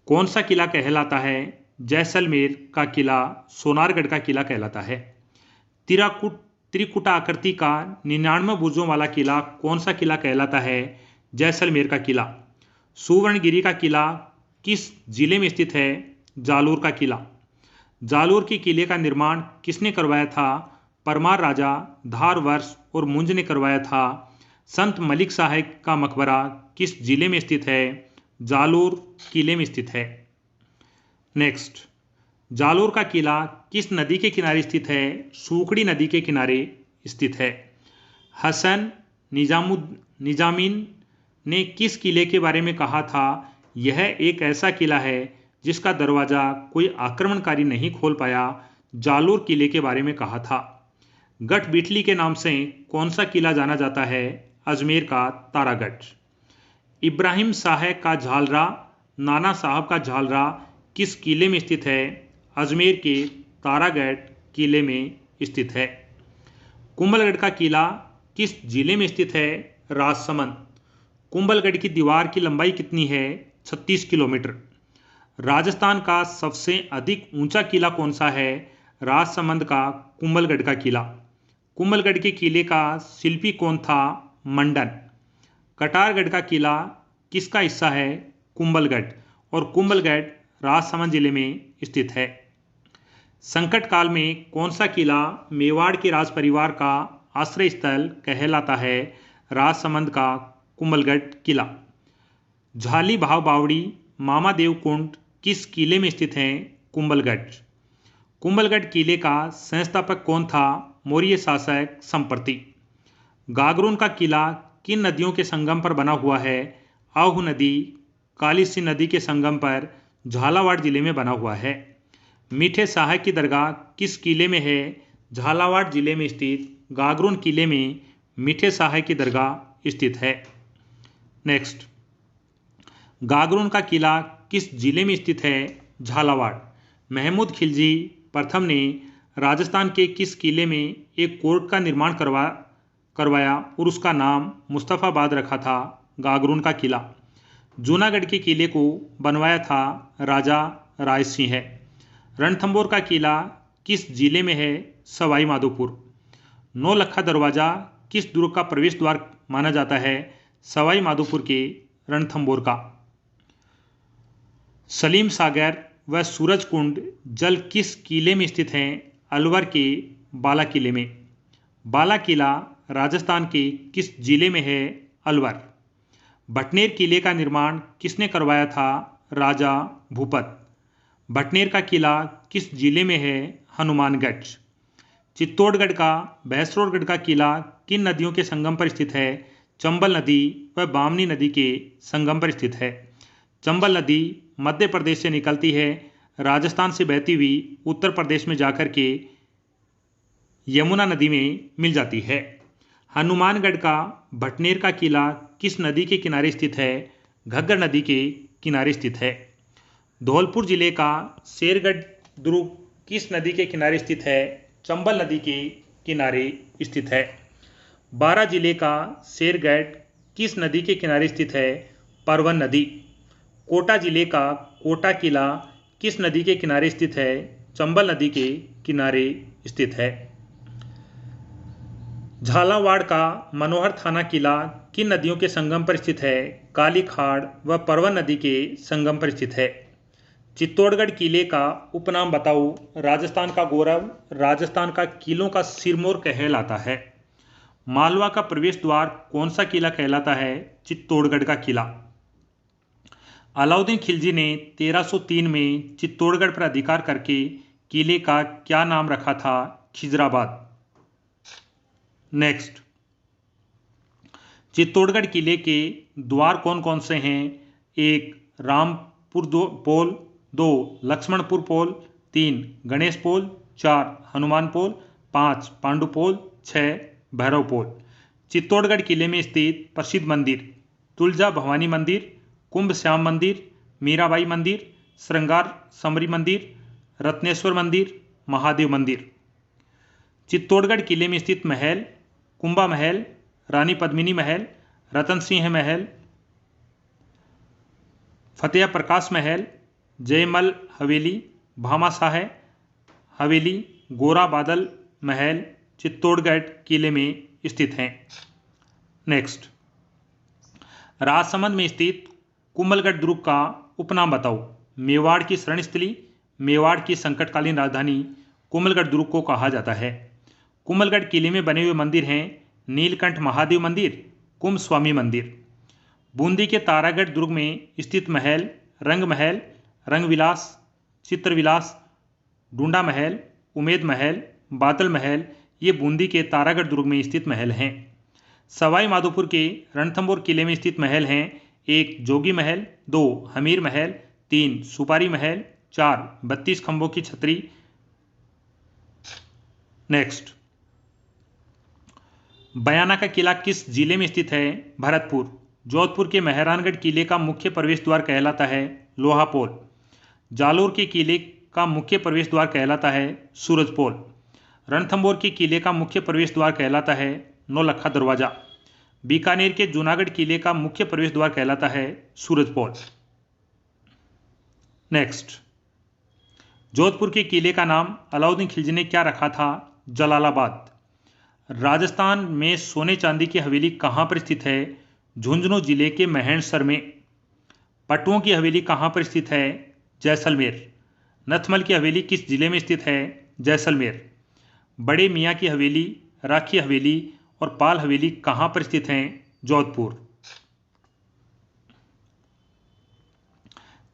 A: कौन सा किला कहलाता है? जैसलमेर का किला सोनारगढ़ का किला कहलाता है। त्रिकुटा आकृति का 99 बुर्जों वाला किला कौन सा किला कहलाता है? जैसलमेर का किला। सुवर्णगिरी का किला किस जिले में स्थित है? जालोर का किला। जालोर के किले का निर्माण किसने करवाया था? परमार राजा धारवर्ष और मुंज ने करवाया था। संत मलिक साहब का मकबरा किस जिले में स्थित है? जालोर किले में स्थित है। नेक्स्ट, जालोर का किला किस नदी के किनारे स्थित है? सूखड़ी नदी के किनारे स्थित है। हसन निजामीन ने किस किले के बारे में कहा था? यह एक ऐसा किला है जिसका दरवाजा कोई आक्रमणकारी नहीं खोल पाया। जालोर किले के बारे में कहा था। गढ़ बिटली के नाम से कौन सा किला जाना जाता है? अजमेर का तारागढ़। इब्राहिम शाह का झालरा, नाना साहब का झालरा किस किले में स्थित है? अजमेर के तारागढ़ किले में स्थित है। कुंभलगढ़ का किला किस जिले में स्थित है? राजसमंद। कुंभलगढ़ की दीवार की लंबाई कितनी है? 36 किलोमीटर। राजस्थान का सबसे अधिक ऊंचा किला कौन सा है? राजसमंद का कुंभलगढ़ का किला। कुंभलगढ़ के किले का शिल्पी कौन था? मंडन। कटारगढ़ का किला किसका हिस्सा है? कुंभलगढ़। और कुंभलगढ़ राजसमंद जिले में स्थित है। संकट काल में कौन सा किला मेवाड़ के राज परिवार का आश्रय स्थल कहलाता है? राजसमंद का कुंभलगढ़ किला। झाली भाव बावड़ी, मामा देव कुंड किस किले में स्थित हैं? कुंभलगढ़। कुंभलगढ़ किले का संस्थापक कौन था? मौर्य शासक संप्रति। गागरोन का किला किन नदियों के संगम पर बना हुआ है? आहू नदी, कालीसी नदी के संगम पर झालावाड़ जिले में बना हुआ है। मीठे शाह की दरगाह किस किले में है? झालावाड़ जिले में स्थित गागरोन किले में मीठे शाह की दरगाह स्थित है। नेक्स्ट, गागरोन का किला किस जिले में स्थित है? झालावाड़। महमूद खिलजी प्रथम ने राजस्थान के किस किले में एक कोर्ट का निर्माण करवाया और उसका नाम मुस्तफाबाद रखा था? गागरोन का किला। जूनागढ़ के किले को बनवाया था राजा राय सिंह। रणथंभौर का किला किस जिले में है? सवाई माधोपुर। नौलखा दरवाजा किस दुर्ग का प्रवेश द्वार माना जाता है? सवाई माधोपुर के रणथंभौर का। सलीम सागर व सूरज कुंड जल किस किले में स्थित हैं? अलवर के बाला किले में। बाला किला राजस्थान के किस जिले में है? अलवर। भटनेर किले का निर्माण किसने करवाया था? राजा भूपत। भटनेर का किला किस जिले में है? हनुमानगढ़। चित्तौड़गढ़ का भैंसरोडगढ़ का किला किन नदियों के संगम पर स्थित है? चंबल नदी व बामनी नदी के संगम पर स्थित है। चंबल नदी मध्य प्रदेश से निकलती है, राजस्थान से बहती हुई उत्तर प्रदेश में जाकर के यमुना नदी में मिल जाती है। हनुमानगढ़ का भटनेर का किला किस नदी के किनारे स्थित है? घग्गर नदी के किनारे स्थित है। धौलपुर जिले का शेरगढ़ दुर्ग किस नदी के किनारे स्थित है? चंबल नदी के किनारे स्थित है। बारां जिले का शेरगढ़ किस नदी के किनारे स्थित है? परवन नदी। कोटा जिले का कोटा किला किस नदी के किनारे स्थित है? चंबल नदी के किनारे स्थित है। झालावाड़ का मनोहर थाना किला किन नदियों के संगम पर स्थित है? काली खाड़ व परवन नदी के संगम पर स्थित है। चित्तौड़गढ़ किले का उपनाम बताओ। राजस्थान का गौरव, राजस्थान का किलों का सिरमौर कहलाता है। मालवा का प्रवेश द्वार कौन सा किला कहलाता है? चित्तौड़गढ़ का किला। अलाउद्दीन खिलजी ने 1303 में चित्तौड़गढ़ पर अधिकार करके किले का क्या नाम रखा था? खिजराबाद। नेक्स्ट, चित्तौड़गढ़ किले के द्वार कौन कौन से हैं? 1 रामपुर पोल, 2 लक्ष्मणपुर पोल, 3 गणेश पोल, 4 हनुमान पोल, 5 पांडु पोल, 6 भैरव पोल। चित्तौड़गढ़ किले में स्थित प्रसिद्ध मंदिर: तुलजा भवानी मंदिर, कुंभ श्याम मंदिर, मीराबाई मंदिर, श्रृंगार समरी मंदिर, रत्नेश्वर मंदिर, महादेव मंदिर। चित्तौड़गढ़ किले में स्थित महल: कुंभा महल, रानी पद्मिनी महल, रतन सिंह महल, फतेह प्रकाश महल, जयमल हवेली, भामाशाह हवेली, गोरा बादल महल चित्तौड़गढ़ किले में स्थित हैं। नेक्स्ट, राजसमंद में स्थित कुंभलगढ़ दुर्ग का उपनाम बताओ। मेवाड़ की शरणस्थली, मेवाड़ की संकटकालीन राजधानी कुंभलगढ़ दुर्ग को कहा जाता है। कुंभलगढ़ किले में बने हुए मंदिर हैं: नीलकंठ महादेव मंदिर, कुंभ स्वामी मंदिर। बूंदी के तारागढ़ दुर्ग में स्थित महल: रंग महल, रंगविलास, चित्रविलास, डूंडा महल, उमेद महल, बादल महल ये बूंदी के तारागढ़ दुर्ग में स्थित महल हैं। सवाई माधोपुर के रणथंभौर किले में स्थित महल हैं 1 जोगी महल, 2 हमीर महल, 3 सुपारी महल, 4 32 खंभों की छतरी। नेक्स्ट, बयाना का किला किस जिले में स्थित है? भरतपुर। जोधपुर के मेहरानगढ़ किले का मुख्य प्रवेश द्वार कहलाता है लोहापोल। जालोर के किले का मुख्य प्रवेश द्वार कहलाता है सूरजपोल। रणथंभौर के किले का मुख्य प्रवेश द्वार कहलाता है नौलखा दरवाजा। बीकानेर के जूनागढ़ किले का मुख्य प्रवेश द्वार कहलाता है सूरजपोल। नेक्स्ट, जोधपुर के किले का नाम अलाउद्दीन खिलजी ने क्या रखा था? जलालाबाद। राजस्थान में सोने चांदी की हवेली कहां पर स्थित है? झुंझुनू जिले के महेंद्रसर में। पटुओं की हवेली कहां पर स्थित है? जैसलमेर। नथमल की हवेली किस जिले में स्थित है? जैसलमेर। बड़े मियाँ की हवेली, राखी हवेली और पाल हवेली कहां पर स्थित हैं? जोधपुर।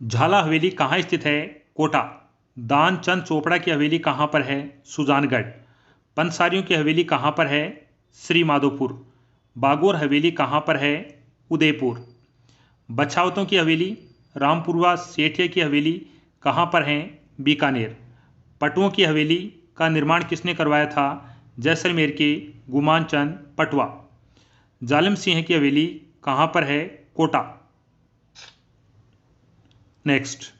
A: झाला हवेली कहां स्थित है? कोटा। दानचंद चोपड़ा की हवेली कहां पर है? सुजानगढ़। पंसारियों की हवेली कहां पर है? श्री माधोपुर। बागोर हवेली कहां पर है? उदयपुर। बछावतों की हवेली, रामपुरवा सेठिया की हवेली कहां पर हैं? बीकानेर। पटुओं की हवेली का निर्माण किसने करवाया था? जैसलमेर के गुमान चंद पटवा। जालिम सिंह की हवेली कहां पर है? कोटा। नेक्स्ट,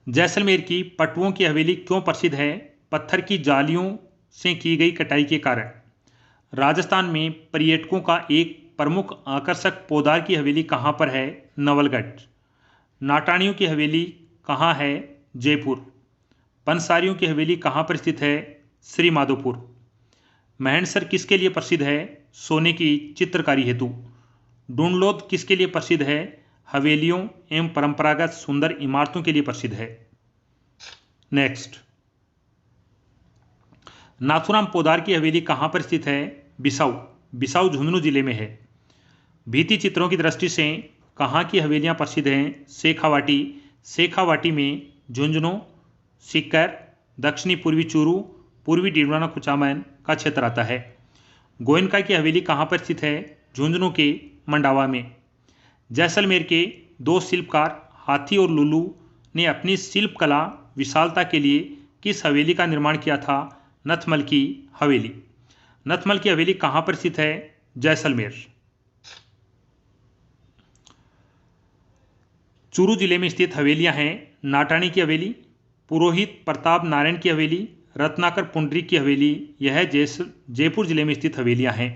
A: जैसलमेर की पटुओं की हवेली क्यों प्रसिद्ध है? पत्थर की जालियों से की गई कटाई के कारण। राजस्थान में पर्यटकों का एक प्रमुख आकर्षक पोदार की हवेली कहां पर है? नवलगढ़। नाटाणियों की हवेली कहां है? जयपुर। पंसारियों की हवेली कहां पर स्थित है? श्री माधोपुर। महेंद्रसर किसके लिए प्रसिद्ध है? सोने की चित्रकारी हेतु। डूंडलोद किसके लिए प्रसिद्ध है? हवेलियों एवं परंपरागत सुंदर इमारतों के लिए प्रसिद्ध है। नेक्स्ट, नाथुराम पोदार की हवेली कहां पर स्थित है? बिसाऊ। बिसाऊ झुंझुनू जिले में है। भित्ति चित्रों की दृष्टि से कहां की हवेलियां प्रसिद्ध हैं? शेखावाटी। शेखावाटी में झुंझुनू, सीकर, दक्षिणी पूर्वी चूरू, पूर्वी डिंडवाना कुचामन का क्षेत्र आता है। गोयनका की हवेली कहां पर स्थित है? झुंझुनू के मंडावा में। जैसलमेर के 2 शिल्पकार हाथी और लुल्लू ने अपनी शिल्प कला विशालता के लिए किस हवेली का निर्माण किया था? नथमल की हवेली। नथमल की हवेली कहां पर स्थित है? जैसलमेर। चूरू जिले में स्थित हवेलियां हैं नाटाणी की हवेली, पुरोहित प्रताप नारायण की हवेली, रत्नाकर पुंडरीक की हवेली। यह जयपुर जिले में स्थित हवेलियां हैं।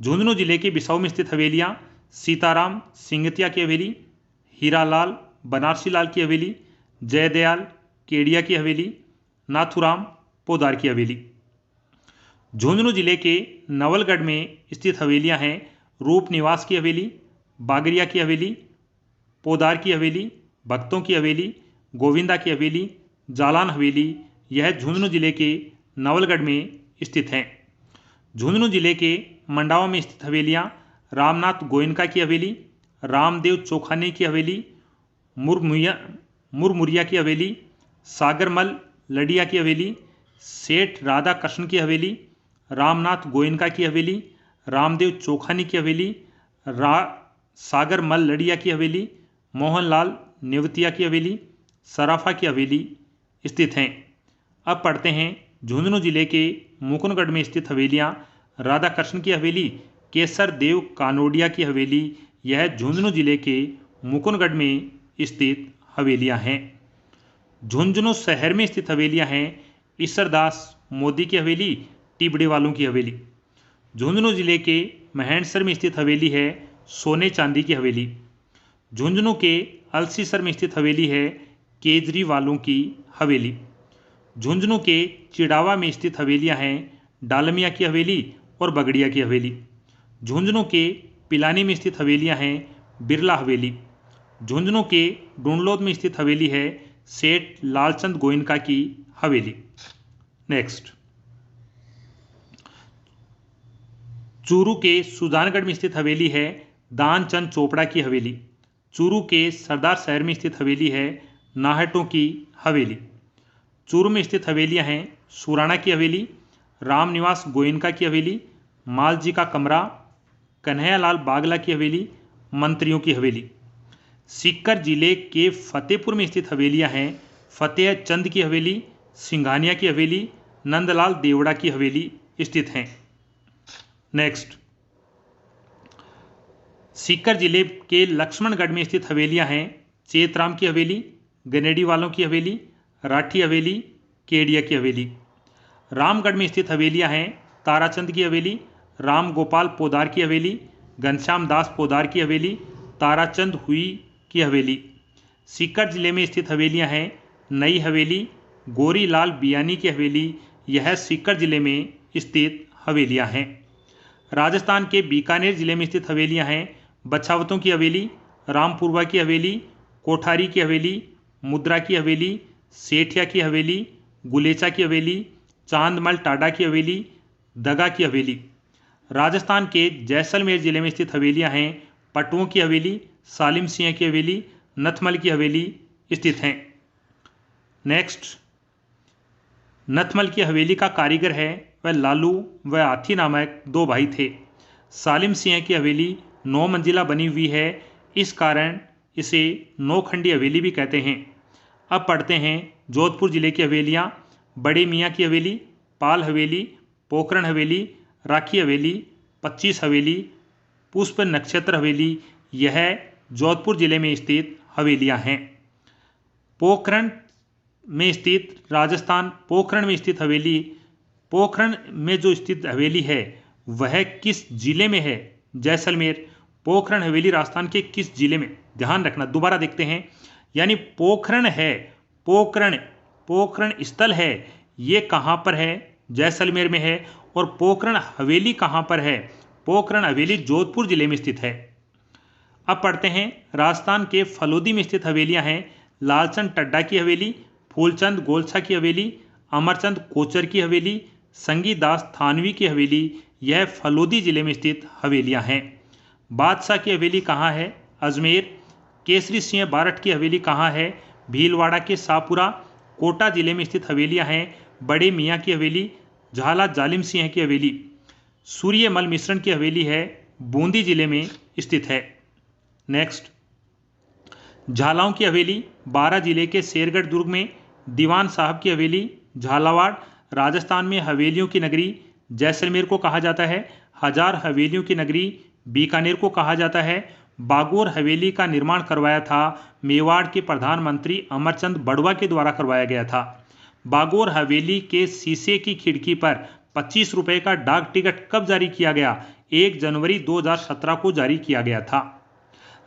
A: झुंझुनू जिले के बिसाऊ में स्थित हवेलियां सीताराम सिंगतिया की हवेली, हीरालाल बनारसी लाल की हवेली, जयदयाल केडिया की हवेली, नाथुराम पोदार की हवेली। झुंझुनू जिले के नवलगढ़ में स्थित हवेलियां हैं रूप निवास की हवेली, बागरिया की हवेली, पोदार की हवेली, भक्तों की हवेली, गोविंदा की हवेली, जालान हवेली। यह झुंझुनू जिले के नवलगढ़ में स्थित हैं। झुंझुनू जिले के मंडावा में स्थित हवेलियां रामनाथ गोयनका की हवेली, रामदेव चोखाने की हवेली, मुरमुरिया की हवेली, सागरमल लडिया की हवेली, सेठ राधा कृष्ण की हवेली, रामनाथ गोयनका की हवेली, रामदेव चोखानी की हवेली, सागरमल लडिया की हवेली, मोहनलाल नेवतिया की हवेली, सराफा की हवेली स्थित हैं। अब पढ़ते हैं झुंझुनू जिले के मुकुंदगढ़ में स्थित हवेलियां राधा कृष्ण की हवेली, केसर देव कानोडिया की हवेली। यह झुंझुनू जिले के मुकुंदगढ़ में स्थित हवेलियां हैं। झुंझुनू शहर में स्थित हवेलियां हैं ईश्वरदास मोदी की हवेली, टिबड़े वालों की हवेली। झुंझुनू जिले के महेंद्रसर में स्थित हवेली है सोने चांदी की हवेली। झुंझुनू के अलसीसर में स्थित हवेली है केजरीवालों की हवेली। झुंझुनू के चिड़ावा में स्थित हवेलियां हैं डालमिया की हवेली और बगड़िया की हवेली। झुंझुनू के पिलानी में स्थित हवेलियां हैं बिरला हवेली। झुंझुनू के डूंडलोद में स्थित हवेली है सेठ लालचंद गोयनका की हवेली। नेक्स्ट, चूरू के सुजानगढ़ में स्थित हवेली है दानचंद चोपड़ा की हवेली। चूरू के सरदार शहर में स्थित हवेली है नाहटों की हवेली। चूरू में स्थित हवेलियां हैं सुराणा की हवेली, रामनिवास गोयनका की हवेली, मालजी का कमरा, कन्हैयालाल बागला की हवेली, मंत्रियों की हवेली। सीकर जिले के फतेहपुर में स्थित हवेलियां हैं फतेह चंद की हवेली, सिंघानिया की हवेली, नंदलाल देवड़ा की हवेली स्थित हैं। नेक्स्ट, सीकर जिले के लक्ष्मणगढ़ में स्थित हवेलियां हैं चेतराम की हवेली, गनेडी वालों की हवेली, राठी हवेली, केडिया की हवेली। रामगढ़ में स्थित हवेलियां हैं ताराचंद की हवेली, राम गोपाल पोदार की हवेली, घनश्याम दास पोदार की हवेली, ताराचंद हुई की हवेली। सीकर जिले में स्थित हवेलियां हैं नई हवेली, गोरीलाल बियानी की हवेली। यह सीकर जिले में स्थित हवेलियां हैं। राजस्थान के बीकानेर जिले में स्थित हवेलियां हैं बछावतों की हवेली, रामपुरवा की हवेली, कोठारी की हवेली, मुद्रा की हवेली, सेठिया की हवेली, गुलेचा की हवेली, चांदमल टाडा की हवेली, दगा की हवेली। राजस्थान के जैसलमेर जिले में स्थित हवेलियां हैं पटुओं की हवेली, सालिम सिंह की हवेली, नथमल की हवेली स्थित हैं। नेक्स्ट, नथमल की हवेली का कारीगर है वह लालू व हाथी नामक दो भाई थे। सालिम सिंह की हवेली 9 मंजिला बनी हुई है, इस कारण इसे नौखंडी हवेली भी कहते हैं। अब पढ़ते हैं जोधपुर जिले की हवेलियाँ। बड़े मियाँ की हवेली, पाल हवेली, पोखरण हवेली, राखी हवेली, 25 हवेली, पुष्प नक्षत्र हवेली। यह जोधपुर जिले में स्थित हवेलियाँ हैं। पोखरण में स्थित राजस्थान पोखरण में स्थित हवेली, पोखरण में जो स्थित हवेली है वह किस जिले में है? जैसलमेर। पोखरण हवेली राजस्थान के किस जिले में? ध्यान रखना, दोबारा देखते हैं। यानी पोखरण है, पोखरण पोखरण स्थल है, ये कहाँ पर है? जैसलमेर में है। और पोखरण हवेली कहाँ पर है? पोखरण हवेली जोधपुर जिले में स्थित है। अब पढ़ते हैं राजस्थान के फलोदी में स्थित हवेलियां हैं लालचंद टड्डा की हवेली, फूलचंद गोलछा की हवेली, अमरचंद कोचर की हवेली, संगीदास थानवी की हवेली। यह फलोदी जिले में स्थित हवेलियां हैं। बादशाह की हवेली कहाँ है? अजमेर। केसरी सिंह बारठ की हवेली कहाँ है? भीलवाड़ा के शाहपुरा। कोटा जिले में स्थित हवेलियां हैं बड़े मियाँ की हवेली, झाला जालिम सिंह की हवेली। सूर्यमल मिश्रण की हवेली है बूंदी जिले में स्थित है। नेक्स्ट, झालाओं की हवेली 12 जिले के शेरगढ़ दुर्ग में। दीवान साहब की हवेली झालावाड़। राजस्थान में हवेलियों की नगरी जैसलमेर को कहा जाता है। हजार हवेलियों की नगरी बीकानेर को कहा जाता है। बागोर हवेली का निर्माण करवाया था मेवाड़ के प्रधानमंत्री अमरचंद बड़वा के द्वारा करवाया गया था। बागोर हवेली के शीशे की खिड़की पर 25 रुपए का डाक टिकट कब जारी किया गया? 1 जनवरी 2017 को जारी किया गया था।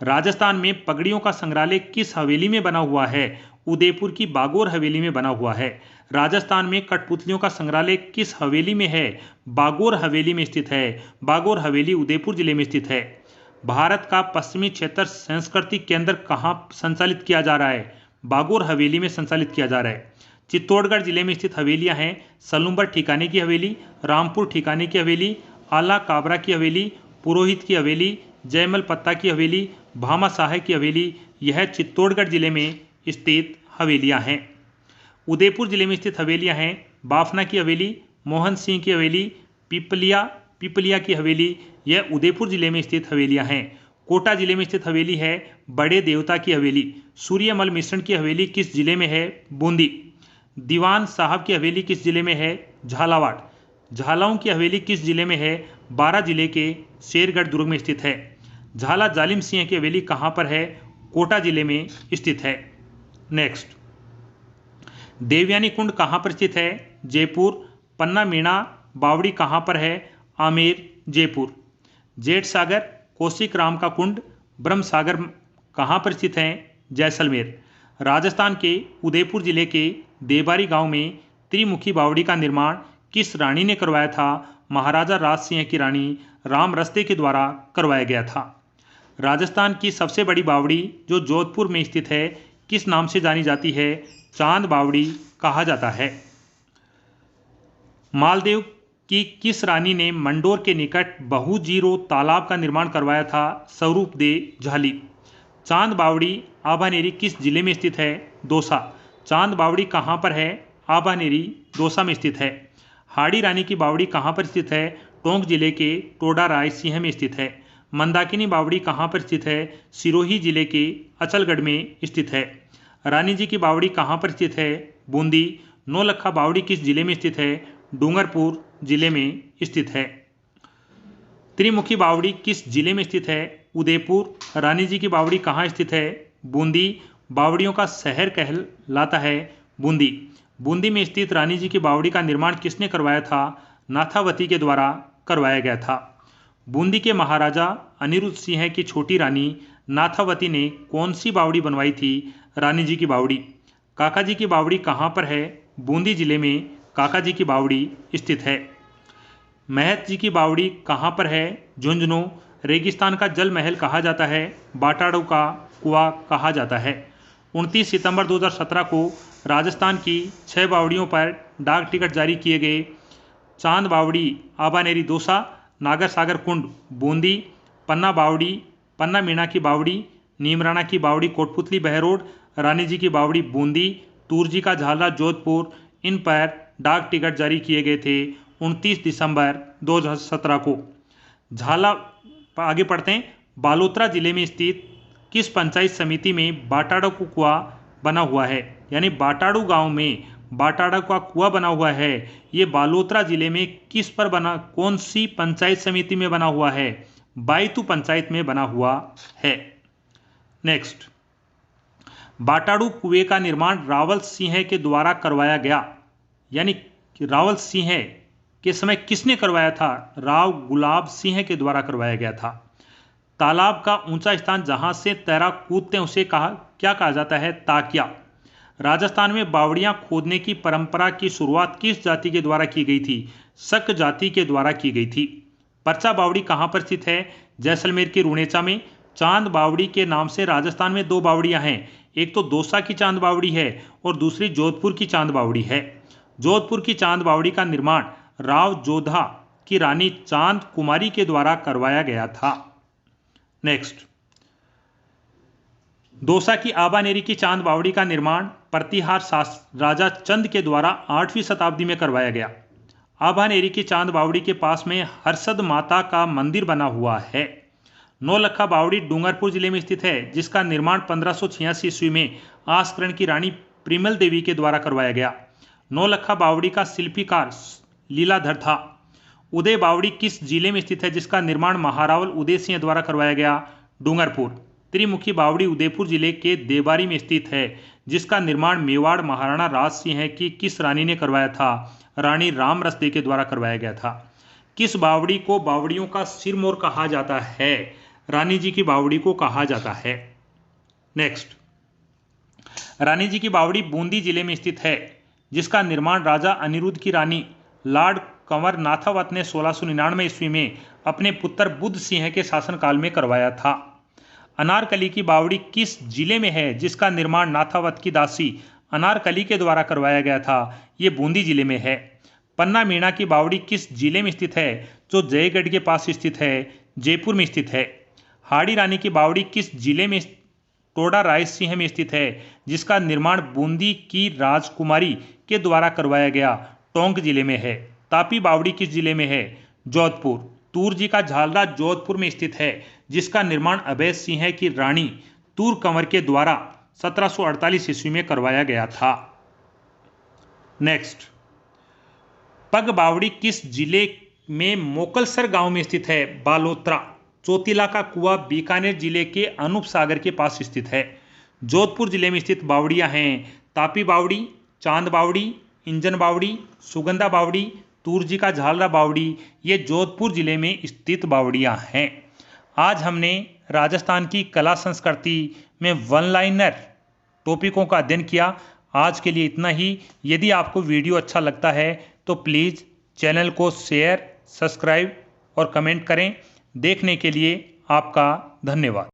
A: राजस्थान में पगड़ियों का संग्रहालय किस हवेली में बना हुआ है? उदयपुर की बागोर हवेली में बना हुआ है। राजस्थान में कठपुतलियों का संग्रहालय किस हवेली में है? बागोर हवेली में स्थित है। बागोर हवेली उदयपुर जिले में स्थित है। भारत का पश्चिमी क्षेत्र संस्कृति केंद्र कहाँ संचालित किया जा रहा है? बागोर हवेली में संचालित किया जा रहा है। चित्तौड़गढ़ जिले में स्थित हवेलियां हैं सलूम्बर ठिकाने की हवेली, रामपुर ठिकाने की हवेली, आला काबरा की हवेली, पुरोहित की हवेली, जयमल पत्ता की हवेली, भामा साहे की हवेली। यह चित्तौड़गढ़ जिले में स्थित हवेलियां हैं। उदयपुर जिले में स्थित हवेलियां हैं बाफना की हवेली, मोहन सिंह की हवेली, पिपलिया की हवेली। यह उदयपुर जिले में स्थित हवेलियां हैं। कोटा जिले में स्थित हवेली है बड़े देवता की हवेली। सूर्यमल मिश्रण की हवेली किस जिले में है? बूंदी। दीवान साहब की हवेली किस जिले में है? झालावाड़। झालाओं की हवेली किस जिले में है? 12 जिले के शेरगढ़ दुर्ग में स्थित है। झाला जालिम सिंह की हवेली कहाँ पर है? कोटा जिले में स्थित है। नेक्स्ट, देवयानी कुंड कहाँ पर स्थित है? जयपुर। पन्ना मीणा बावड़ी कहाँ पर है? आमेर, जयपुर। जेठ सागर कौशिक राम का कुंड ब्रह्म सागर कहाँ पर स्थित है? जैसलमेर। राजस्थान के उदयपुर जिले के देबारी गांव में त्रिमुखी बावड़ी का निर्माण किस रानी ने करवाया था? महाराजा राज सिंह की रानी राम रस्ते के द्वारा करवाया गया था। राजस्थान की सबसे बड़ी बावड़ी जो जोधपुर में स्थित है किस नाम से जानी जाती है? चांद बावड़ी कहा जाता है। मालदेव की किस रानी ने मंडोर के निकट बहुजीरो तालाब का निर्माण करवाया था? स्वरूप दे झाली। चांद बावड़ी आभानेरी किस जिले में स्थित है? दौसा। चांद बावड़ी कहाँ पर है? आबानेरी दौसा में स्थित है। हाड़ी रानी की बावड़ी कहाँ पर स्थित है? टोंक जिले के टोडा रायसिंह में स्थित है। मंदाकिनी बावड़ी कहाँ पर स्थित है? सिरोही जिले के अचलगढ़ में स्थित है। रानी जी की बावड़ी कहाँ पर स्थित है? बूंदी। नौलखा बावड़ी किस जिले में स्थित है? डूंगरपुर जिले में स्थित है। त्रिमुखी बावड़ी किस जिले में स्थित है? उदयपुर। रानी जी की बावड़ी कहाँ स्थित है? बूंदी। बावड़ियों का शहर कहलाता है बूंदी। बूंदी में स्थित रानी जी की बावड़ी का निर्माण किसने करवाया था? नाथावती के द्वारा करवाया गया था। बूंदी के महाराजा अनिरुद्ध सिंह की छोटी रानी नाथावती ने कौन सी बावड़ी बनवाई थी? रानी जी की बावड़ी। काका जी की बावड़ी कहाँ पर है? बूंदी जिले में काका जी की बावड़ी स्थित है। महत जी की बावड़ी कहाँ पर है? झुंझुनू। रेगिस्तान का जल महल कहा जाता है? बाटाड़ू का कुआं कहा जाता है। 29 सितंबर 2017 को राजस्थान की 6 बावड़ियों पर डाक टिकट जारी किए गए। चांद बावड़ी आबानेरी दौसा, नागर सागर कुंड बूंदी, पन्ना बावड़ी पन्ना मीणा की बावड़ी, नीमराणा की बावड़ी कोटपुतली बहरोड, रानी जी की बावड़ी बूंदी, तूरजी का झाला जोधपुर, इन पर डाक टिकट जारी किए गए थे 29 दिसंबर 2017 को। झाला आगे पढ़ते हैं। बालोतरा जिले में स्थित किस पंचायत समिति में बाटाड़ू कुआं बना हुआ है? यानी बाटाड़ू गांव में बाटाड़ा का कुआं बना हुआ है। ये बालोतरा जिले में किस पर बना, कौन सी पंचायत समिति में बना हुआ है? बायतू पंचायत में बना हुआ है। नेक्स्ट, बाटाड़ू कुएं का निर्माण रावल सिंह के द्वारा करवाया गया। यानी रावल सिंह के समय किसने करवाया था? राव गुलाब सिंह के द्वारा करवाया गया था। तालाब का ऊंचा स्थान जहां से तैराक कूदते हैं उसे क्या कहा जाता है? ताकिया। राजस्थान में बावड़ियां खोदने की परंपरा की शुरुआत किस जाति के द्वारा की गई थी? शक जाति के द्वारा की गई थी। परचा बावड़ी कहां पर स्थित है? जैसलमेर के रुणेचा में। चांद बावड़ी के नाम से राजस्थान में 2 बावड़ियां हैं। एक तो दौसा की चांद बावड़ी है और दूसरी जोधपुर की चांद बावड़ी है। जोधपुर की चांद बावड़ी का निर्माण राव जोधा की रानी चांद कुमारी के द्वारा करवाया गया था। नेक्स्ट, दौसा की आबानेरी की चांद बावड़ी का निर्माण प्रतिहार राजा चंद के द्वारा 8वीं शताब्दी में करवाया गया। आबानेरी की चांद बावड़ी के पास में हरसद माता का मंदिर बना हुआ है। नौलखा बावड़ी डूंगरपुर जिले में स्थित है, जिसका निर्माण 1586 ईस्वी में आस्करण की रानी प्रिमल देवी के द्वारा करवाया गया। नौलखा बावड़ी का शिल्पीकार लीलाधर था। उदय बावड़ी किस जिले में स्थित है, जिसका निर्माण महारावल उदय सिंह द्वारा करवाया गया? डूंगरपुर। त्रिमुखी बावड़ी उदयपुर जिले के देवारी में स्थित है, जिसका निर्माण मेवाड़ महाराणा राज सिंह की किस रानी ने करवाया था? रानी राम रसदे के द्वारा करवाया गया था। किस बावड़ी को बावड़ियों का सिरमौर कहा जाता है? रानी जी की बावड़ी को कहा जाता है। नेक्स्ट, रानी जी की बावड़ी बूंदी जिले में स्थित है, जिसका निर्माण राजा अनिरुद्ध की रानी लॉर्ड कंवर नाथावत ने 1699 ईस्वी में अपने पुत्र बुद्ध सिंह के शासनकाल में करवाया था। अनारकली की बावड़ी किस जिले में है, जिसका निर्माण नाथावत की दासी अनारकली के द्वारा करवाया गया था? ये बूंदी जिले में है। पन्ना मीणा की बावड़ी किस जिले में स्थित है, जो जयगढ़ के पास स्थित है? जयपुर में स्थित है। हाड़ी रानी की बावड़ी किस जिले में टोडा रायसिंह में स्थित है, जिसका निर्माण बूंदी की राजकुमारी के द्वारा करवाया गया? टोंक जिले में है। तापी बावड़ी किस जिले में है? जोधपुर। तूरजी का झालरा जोधपुर में स्थित है, जिसका निर्माण अभय सिंह की रानी तूर कंवर के द्वारा 1748 ईस्वी में करवाया गया था। नेक्स्ट, पग बावड़ी किस जिले में मोकलसर गांव में स्थित है? बालोतरा। चौतिला का कुआं बीकानेर जिले के अनूप सागर के पास स्थित है। जोधपुर जिले में स्थित बावड़ियां हैं तापी बावड़ी, चांद बावड़ी, इंजन बावड़ी, सुगंधा बावड़ी, तूरजी का झालरा बावड़ी। ये जोधपुर जिले में स्थित बावड़ियां हैं। आज हमने राजस्थान की कला संस्कृति में वन लाइनर टॉपिकों का अध्ययन किया। आज के लिए इतना ही। यदि आपको वीडियो अच्छा लगता है तो प्लीज़ चैनल को शेयर, सब्सक्राइब और कमेंट करें। देखने के लिए आपका धन्यवाद।